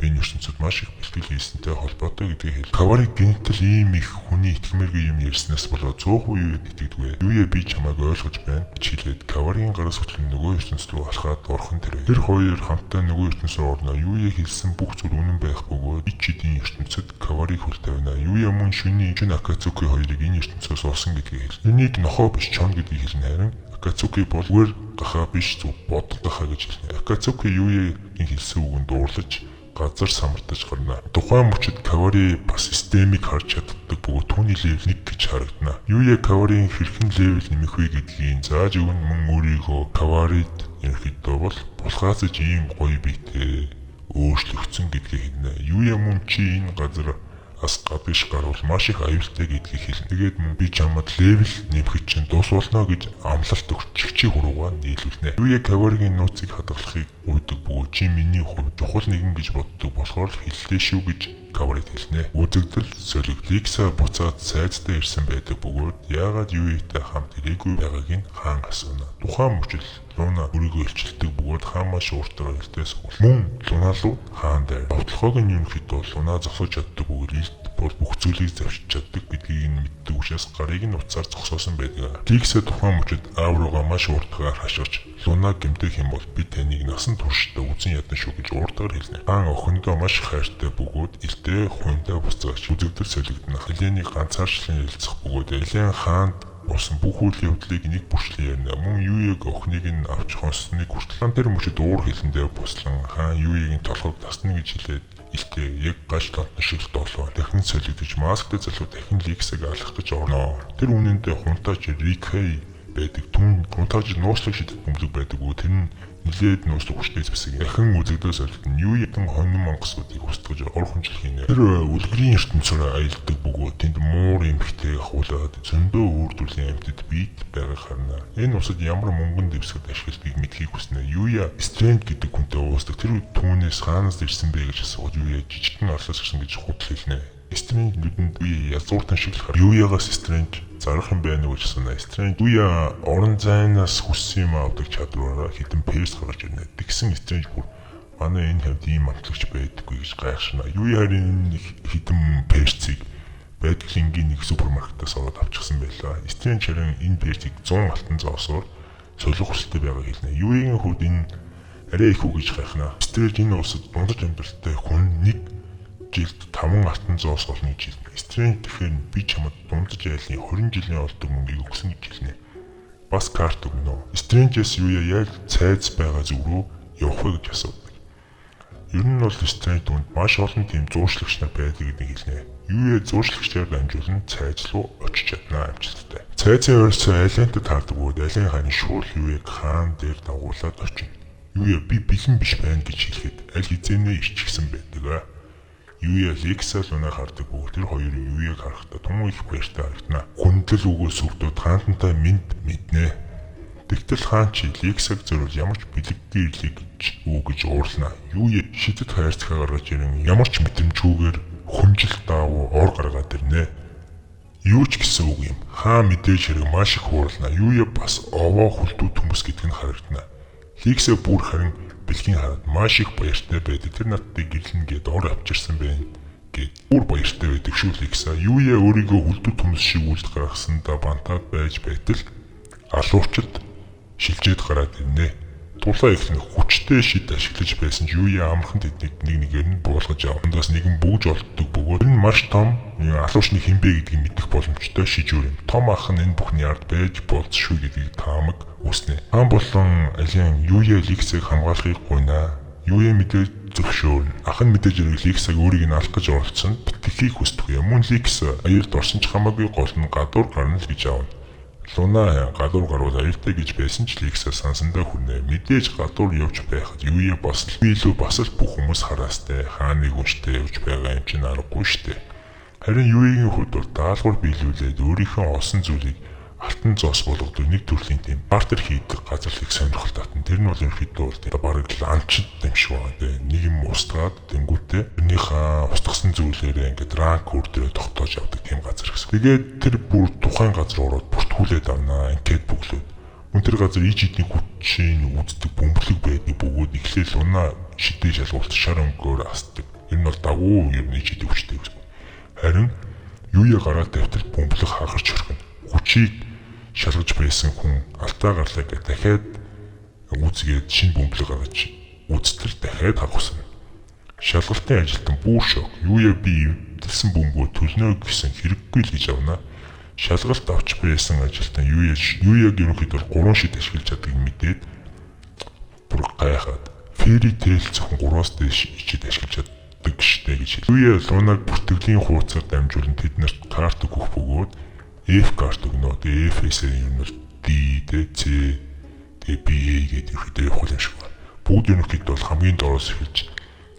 Энэ ертөнцид маш их бэлтгэл хийсэнтэй холбоотой гэдгийг хэлнэ. Кавари гинтэл ийм их хүний итгэмээргүй юм ярьснаас болоод 100% итгэдэггүй. Юя би чамайг ойлгож байна гэж хэлээд Каваригийн гараас хөтлөн нөгөө ертөнцид рүү алхаад орхон тэрвэ. Тэр хоёр хамтдаа нөгөө ертөнцөд орно. Юя хэлсэн бүх зүйл үнэн байх бөгөөд ид чидийн ертөнцид Кавариг хүл тавина. Юя мөн шин Акацуки хоёрыг энэ ертөнцөөс олсон гэдгийг хэлнэ. Энийг нохоо биш чон гэдгийг хэлнэ. Харин Акацуки бол үгээр гахаа биш зөв бодол гахаа гэж хэлнэ. Акацуки Юягийн хэлсэн үгэнд дуурлаж газар самартаж гарна. Тухайн мөчид Кавари бас системийг харж чаддаг бөгөөд түүний левел 1 гэж харагдана. Юя Каварийн хэрхэн левел нэмэх вэ гэдгийг зааж өгн мөн өөрийгөө Каварид ерөнхийдөө бол булгаас ийм гоё биетэй өөрчлөгдсөн гэдгийг хэлнэ. Юя мөн чи энэ газар ас гадагш гарвал маш их аюултай гэдгийг хэлнэ. Тэгээд мөн би чамд левел нэмэхэд чинь дус болно гэж амлалт өгч чигчи хуруугаа нийлүүлнэ. Юя Каваригийн нууцыг хадгалахыг уудаг бөгөөд чи миний хувьд чухал нэгэн гэж боддог болохоор л хэллээ шүү гэж Каварид хэлнэ. Үзэгдэл солигдликса буцаад сайдтай ирсэн байдаг бөгөөд яагаад Юятай хамт ирээгүй байгааг нь хаан асууна. Тухайн мөчл Луна өөрийгөө илчилдэг бөгөөд хаан маш ууртайгаар илтээс мөн Луна руу хаан дээр. Бодлохоог нь ерөнхийдөө Луна зогсож чаддаг бөгөөд илт бол бүх зүйлийг завшиж чаддаг гэдгийг нь мэддэг учраас гарыг нь уцаар зогсоосон байдаг. Ликсэ тухайн мөчид аав руугаа маш ууртагаар хашгирч Лунаг гэмтэх юм бол би таныг насан туршдаа үзэн ядна шүү гэж ууртагаар хэлнэ. Хаан охиндоо маш хайртай бөгөөд илтэй хуйндаа буцаагч үзэгдэл солигдно. Эленийг ганцаарчлан ялцах бөгөөд Элен хаанд болсон бүх үйл явдлыг нэг бүрчлэн ярина. Мөн Юяг охиныг нь авч хонсныг хүртэл тэр мөчид уур хилэндээ буслан хаан Юягийн толгойг тасна гэж хэлээд илтэй яг гаш тонтон шиг долоо дахин солигдож масктай залуу дахин Ликсэг алах гэж орно. Тэр үнэндээ хунтаач Рикэй байдаг түн хунтааж нууцлах шидэт бөмбөг байдаг уу тэр нь нилээд нууцлах хүчтэй зэвсэг дахин үзэгдэл солигдсон Юягийн хонин мангасуудыг устгаж орхонжил хийнэ. Тэр үлгэрийн ертөнцөөр аялдаг бөгөөд тэнд муур эмхтэй хуулаад зөндөө өөрдүрлийн амьтад бийт байгааг харна. Энэ усад ямар мөнгөн дэвсгэрд ашигладгийг мэдхийг хүснэ. Юя Стрэнд гэдэг хүнтэй уусдаг тэр түүнээс хаанаас ирсэн бэ гэж асууж Юя жижигхэн орлоос ирсэн гэж худал хэлнэ. Стрэнд нүдэнд Юя язгууртан шиглэхээр Юягаас Стрэнд зарах юм байна уу гэж санаа. Стрэнд Юя орон зайнаас хүссэн юм авдаг чадвараараа хитэн перс гаргаж ирнэ. Тэгсэн Стрэнд бүр манай энэ хавьд ийм амтлагч байдаггүй гэж гайхшна. Юя харин хитэн персийг байдлынгийн нэг супермаркетаас ороод авчихсан байлаа. Стрэнд харин энэ персийг 100 алтан зоосоор солих хүсэлтэй байгааг хэлнэ. Юягийн хувьд энэ арай их үг гэж гайхна. Стрэнд энэ усад дундаж амьдралтай хүн нэг жилд 5 алтан зоос олно гэж хэлнэ. Стрэнд тэгэхээр би чамд дундаж айлын 20 жилийн олдог мөнгийг өгсөн гэж хэлнэ. Бас карт өгнө. Стрэндээс Юя яг цайз байгаа зүг рүү явах вэ гэж асуудаг. Ер нь бол Стрэнд түнд маш олон тийм зууршлагч нар байдаг гэдгийг хэлнэ. Юя зууршлагчдаар дамжуулан цайз руу очиж чадна амжилттай. Цайзын ойрсоо Элентэй таардаг бөгөөд Элен хааны шуул Юяг хаан дээр дагуулад очино. Юя би бэлэн биш байна гэж хэлэхэд аль хэзээ ичгсэн байдаг. Юя Ликсаа Лунаг хардаг бөгөөд тэр хоёрын Юяг харахтаа тун их баяртай харагдана. Хүндэл үгөөс өвдөд хаантантай мэднэ. Тэгтэл хаан чи Ликсаг зориул ямар ч бэлэггүй ирлээ гэж уурлана. Юя шидэт хайрцгаа гаргаж ирэн ямар ч мэдрэмжгүйгээр хүнжил даавуу ор гаргаад ирнэ. Юу ч гэсэн үг юм. Хаан мэдээж хэрэг маш их уурлана. Юя бас овоо хүлдүүд хүмүүс гэдг нь харагдана. Ликсаа бүр харин бэлгийн хараад маш их баяртай байдаг. Тэр надтай гэрлэн гээд ор авчирсан байна гэд бүр баяртай байдаг шүү Ликсаа. Юя өөрийгөө хүлдүүд хүмүүс шиг үлд гаргасандаа бантаад байж байтал алуурчд шилжээд гараад ирнэ. Тулаа ихлэн хүчтэй шид ашиглаж байсан ч Юя амархан тэднийг нэгээр нь буулгаж авандаас нэгэн бүгж олддог бөгөөд энэ маш том алуурчны хинбэ гэдгийг мэдэх боломжтой шижүүр юм. Том ах нь энэ бүхний ард байж болцсон шүү гэдгийг таамаг үснэ. Хаан болон Элен Юя Ликсыг хамгаалахыг гуйна. Юя мэдээж зөвшөөрнө. Ах нь мэдээж Ликсыг өөрийг нь алах гэж оролцсон. Тэхийг хүсдэг юм. Мөн Ликс аюулд орсон ч хамаагүй гол нь гадуур гарна л гэж аавна. Луна гадуур гарвал аюултай гэж байсан ч Ликсаа сансандаа хүрнэ. Мэдээж гадуур явж байхад Юя бас л илүү бас л бүх хүмүүс хараастай хааныг үнштэй явж байгаа юм чинь аргагүй штэ. Харин Юягийн хувьд бол даалгавар биелүүлээд өөрийнхөө олсон зүйлийг алтан зоос болгодог нэг төрлийн тийм бартер хийдэг газар их сонирхол татна. Тэр нь бол ерөнхийдөө бол бараг ланчд юм шиг байна. Нэг юм устгаад тэнгүүтээ тэрнийхээ устгасан зүйлээрээ ингээд ранк үрдээ тогтоож явдаг тийм газар гэсэн. Тэгээд тэр бүр тухайн газар ороод бүртгүүлээд авнаа. Ингээд бүглөөд. Мөн тэр газар иж идний хүчийн үүддэг бөмбөлөг байдаг бөгөөд эхлээл Луна шидээ шалгуулт шар өнгөөр асдаг. Энэ нь бол дагуу юм иж идэх хүчтэй гэсэн. Харин Юя гараад тавьтал бөмбөлөг хагарч орхино. Хүчийг шалгаж байсан хүн алдаа гарлаа гэж дахиад үүсгээд шинэ бөмбөлөг гаргаж үзтэл дахиад хагасна. Шалгалтын ажилтан бүр шок. Юя би эвдэлсэн бөмбөгөө төлнө гэсэн хэрэггүй л гэж авна. Шалгалт авч байсан ажилтан Юяг ерөнхийдөө 3 шид ашиглаж чаддаг мэдээд бүр гайхаад фэри тэл зөвхөн 3-аас дээш ичид ашиглаж чаддаг штэ гэж. Юя Лунаг бүртгэлийн хуудасаар дамжуулан тэднэрт карт өгөх бөгөөд F карт өгнө. Тэгээ F-ээс юм бол D, C, B гэдэг ихтэй явах юм шиг байна. Бүгд ерөнхийдөө бол хамгийн доороос эхэлж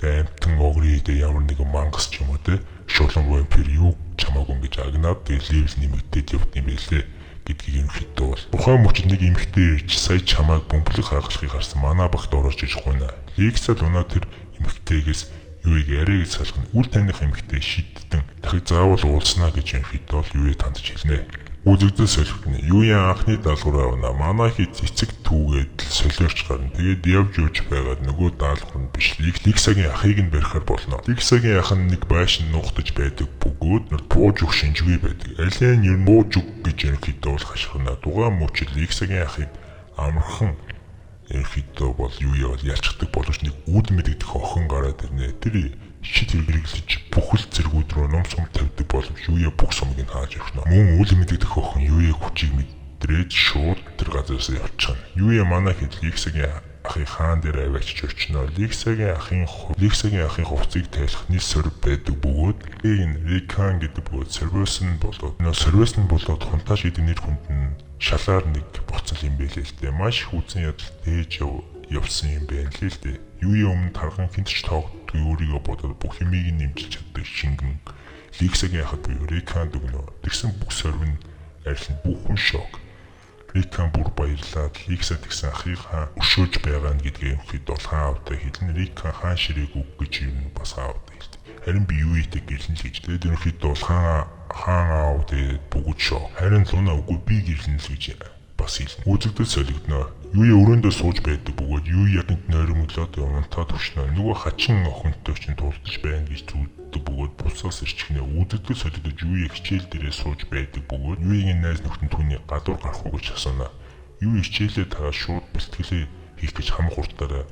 амтан огри дээр ямар нэгэн мангас ч юм уу те шулан вампир юу чамаагүй ингэж агнаад тэгээ левел нэмэгдээд явт юм байлээ гэдгийг ерөнхийдөө бол тухайн мөчид нэг эмэгтэй ирж сая чамааг бөмбөлөг хагалахыг харсан манай багт орж иж гуйна. Ликсаа Луна тэр эмэгтэйгээс Юяг арай гэж салгана. Үл таних эмэгтэй шийдтэн дахид заавал уулзнаа гэж ерөнхийдөө бол Юя тандж хэлнэ. Үзэгдэл солигдно. Юя анхны даалгавраа авна. Манай хэд эцэг түүгээд солиорч гарна. Тэгээд явж байгаад нөгөө даалгавар нь биш Ликсагийн ахыг нь барихаар болно. Ликсагийн ах нь нэг байшин нуугдаж байдаг бөгөөд бууж өгөх шинжгүй байдаг. Ален ер нь бууж өг гэж ерөнхийдөө бол хашгирна. Дугаан мөчл Ликсагийн ахыг амархан ерөнхийдөө бол юу яавал ялчдаг боловч нэг үүд мэдэгдэх охин гараад ирнэ. Тэр шид хэрэглэж бүхэл зэргүүд рүү ном сум тавьдаг боловч Юя бүх сумыг нь хааж өгнө. Мөн үл мэдэгдэх охин Юя хүчийг мэдрээд шууд тэр газараас явчихна. Юя манай хэд Ликсагийн ахын хаан дээр аваачиж очино. Ликсагийн ахын хувцсыг тайлхны сор байдаг бөгөөд энэ Рикан гэдэг бөгөөд сервисэн болоод хунтааш гэдэг нэр хүнд нь шалаар нэг боцол юм байлээ л дээ. Маш их үзэн ядал дээж явсан юм байна л л дээ. Юуя өмнө тархан хинтч тоогддог өөрийгөө бодоод бүх юмыг нэмжиж чаддаг шингэн Ликсагийн ахад буюу Риканд өгнө. Тэгсэн бүх сорвин арилсан бүхэн шок. Рикан бүр баярлаад Ликсад гэсэн ахыг хаан өшөөж байгаа нь гэдгээ өнөхөд бол хаан автай хэлнэ. Рикан хаан ширээг үг гэж юм бас хаан автай хэлдэг. Харин би Юуятэй гэлэн л гэж. Тэгээд өнөхөд бол хаан аав тэгээд бүгд шок. Харин Луна үгүй би гэлэн л гэж бас хэлнэ. Үзэгдэл солигдно. Юуя өрөөндөө сууж байдаг бөгөөд Юуяг нойрмоглоод унтаад өчнө. Нөгөө хачин охинтой чинь тулдаж байна гэж зүуддэг бөгөөд буцаас ирчихнэ. Үзэгдэл солигдож Юуя хичээл дээрээ сууж байдаг бөгөөд Юуягийн найз нөхдөд түүний гадуур гарах уу гэж асууна. Юуя хичээлээ тагаа шууд бэлтгэлээ хийх гэж хам хурдаараа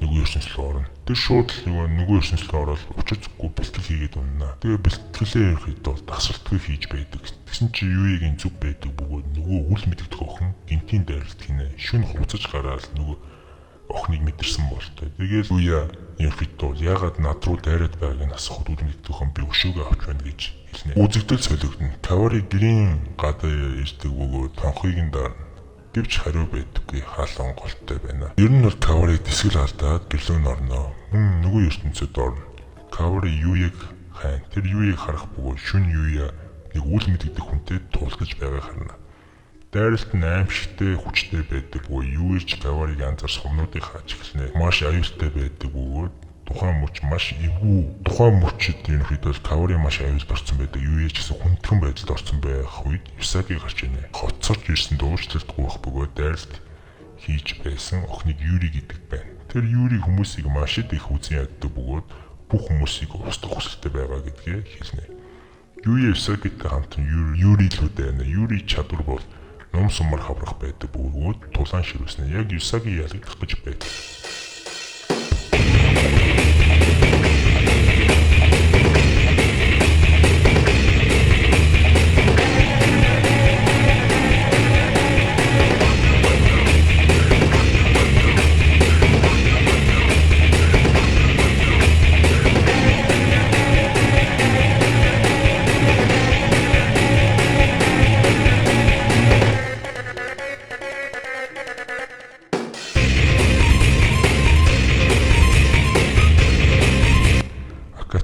нөгөө ертөнцийн орно. Тэр шууд л нөгөө ертөнцийн ороод учиргүй бэлтгэл хийгээд унана. Тэгээ бэлтгэлээ ерөөхдөө бол дасалтгүй хийж байдаг. Тэгсэн чи Юуягийн зүг байдаг бөгөөд нөгөө үл мэдэгдэх охин гинтийн дайралт хийнэ. Шүн хуцаж гараад нөгөө охиныг мэдэрсэн болтой. Тэгээд Юуя ерөөхдөө яагаад над руу дайраад байгааг нь асуухад үл мэдэгдэх охин би өшөөгөө авч байна гэж хэлнэ. Үзэгдэл солигдно. Кавари гэрийн гадаа ирдэг бөгөөд тонхыг нь даарна. Гэвч хариу байдаггүй хаалан голтой байна. Ер нь бол Каварыг тэсгэл алдаад гэрлөө орно. Нөгөө ертөнцөд орно. Кавари Юуяг хайн. Тэр Юуяг харах бөгөөд шүн Юуя нэг үл мэдэгдэх хүнтэй тулгаж байгааг харна. Дайралт нь аимшигтэй хүчтэй байдаг бөгөөд Юуяч Каварыг анзаар сумнуудыг хааж эхэлнэ. Маш аюултай байдаг бөгөөд тухайн мөчид ерөнхийдөө Кавари маш аюулд орсон байдаг. Юуя ч гэсэн хүндхэн байдалд орсон байх үед Юсаги гарч ирнэ. Хоцорч ирсэн дуушлалт гуйх бөгөөд дайралт хийж байсан охиныг Юри гэдэг байна. Тэр Юри хүмүүсийг маш их үзэн яддаг бөгөөд бүх хүмүүсийг устгах хүсэлтэй байгаа гэдгээ хэлнэ. Юуя Юсагитай хамтран Юри лүү дайна. Юри чадвар бол ном сумар хаврах байдаг бөгөөд тулаан ширүүснэ. Яг Юсаги ялагдах гэж байдаг.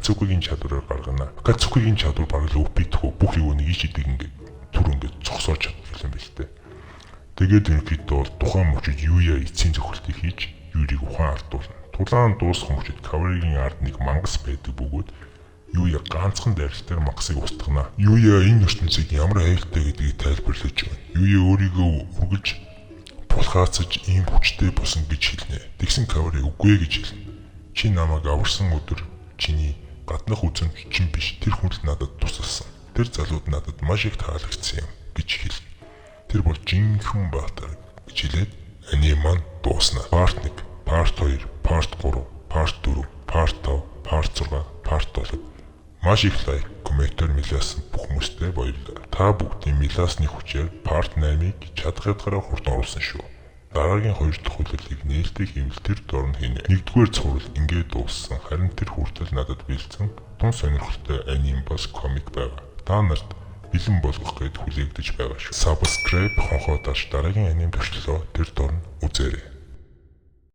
Акацукигийн чадвараар гаргана. Акацукигийн чадвар бараг л өвбитгөө бүх юу нэг ич идэг ингээд түр ингээд зогсоож чаддаг юм байна лээ. Тэгээд ерөнхийдөө бол тухайн мөчид Юуя эцсийн зөвхөлтийг хийж Юрийг ухаан ардуулна. Тулаан дуусах мөчид Каваригийн ард нэг мангас байдаг бөгөөд Юуя ганцхан дайралтаар мангасыг устгана. Юуя энэ ертөнцийг ямар аюултай гэдгийг тайлбарлаж байна. Юуя өөрийгөө үргэлж булхаацаж ийм хүчтэй босон гэж хэлнэ. Тэгсэн Кавари үгүй гэж хэлнэ. Чи намайг аварсан өдөр чиний гаднах үзэн чинь биш тэр хүн л надад тусалсан. Тэр залууд надад маш их таалагдсан юм гэж хэлнэ. Тэр бол жинхэнэ баатар гэж хэлээд аним маань дуусна. Part 1, Part 2, Part 3, Part 4, Part 5, Part 6, Part 7 маш их лайк, комментээр мэлээсэн бүх хүмүүстээ баярлалаа. Та бүгдийн мэлээсний хүчээр Part 8-ыг чадах ядгаараа хурдан оруулсан шүү. Дараагийн 2 дахь хүлээлтийг нээлттэй хийвэл тэр дорн хийнэ. 1-р цуврал ингээд дууссан. Харин тэр хүртэл надад бэлдсэн тун сонирхолтой аним бас комик байгаа. Та нарт бэлэн болгох гээд хүлээгдэж байгаа шүү. Subscribe хонхоо дараагийн аним төрчлөө тэр дорн үзээрэй.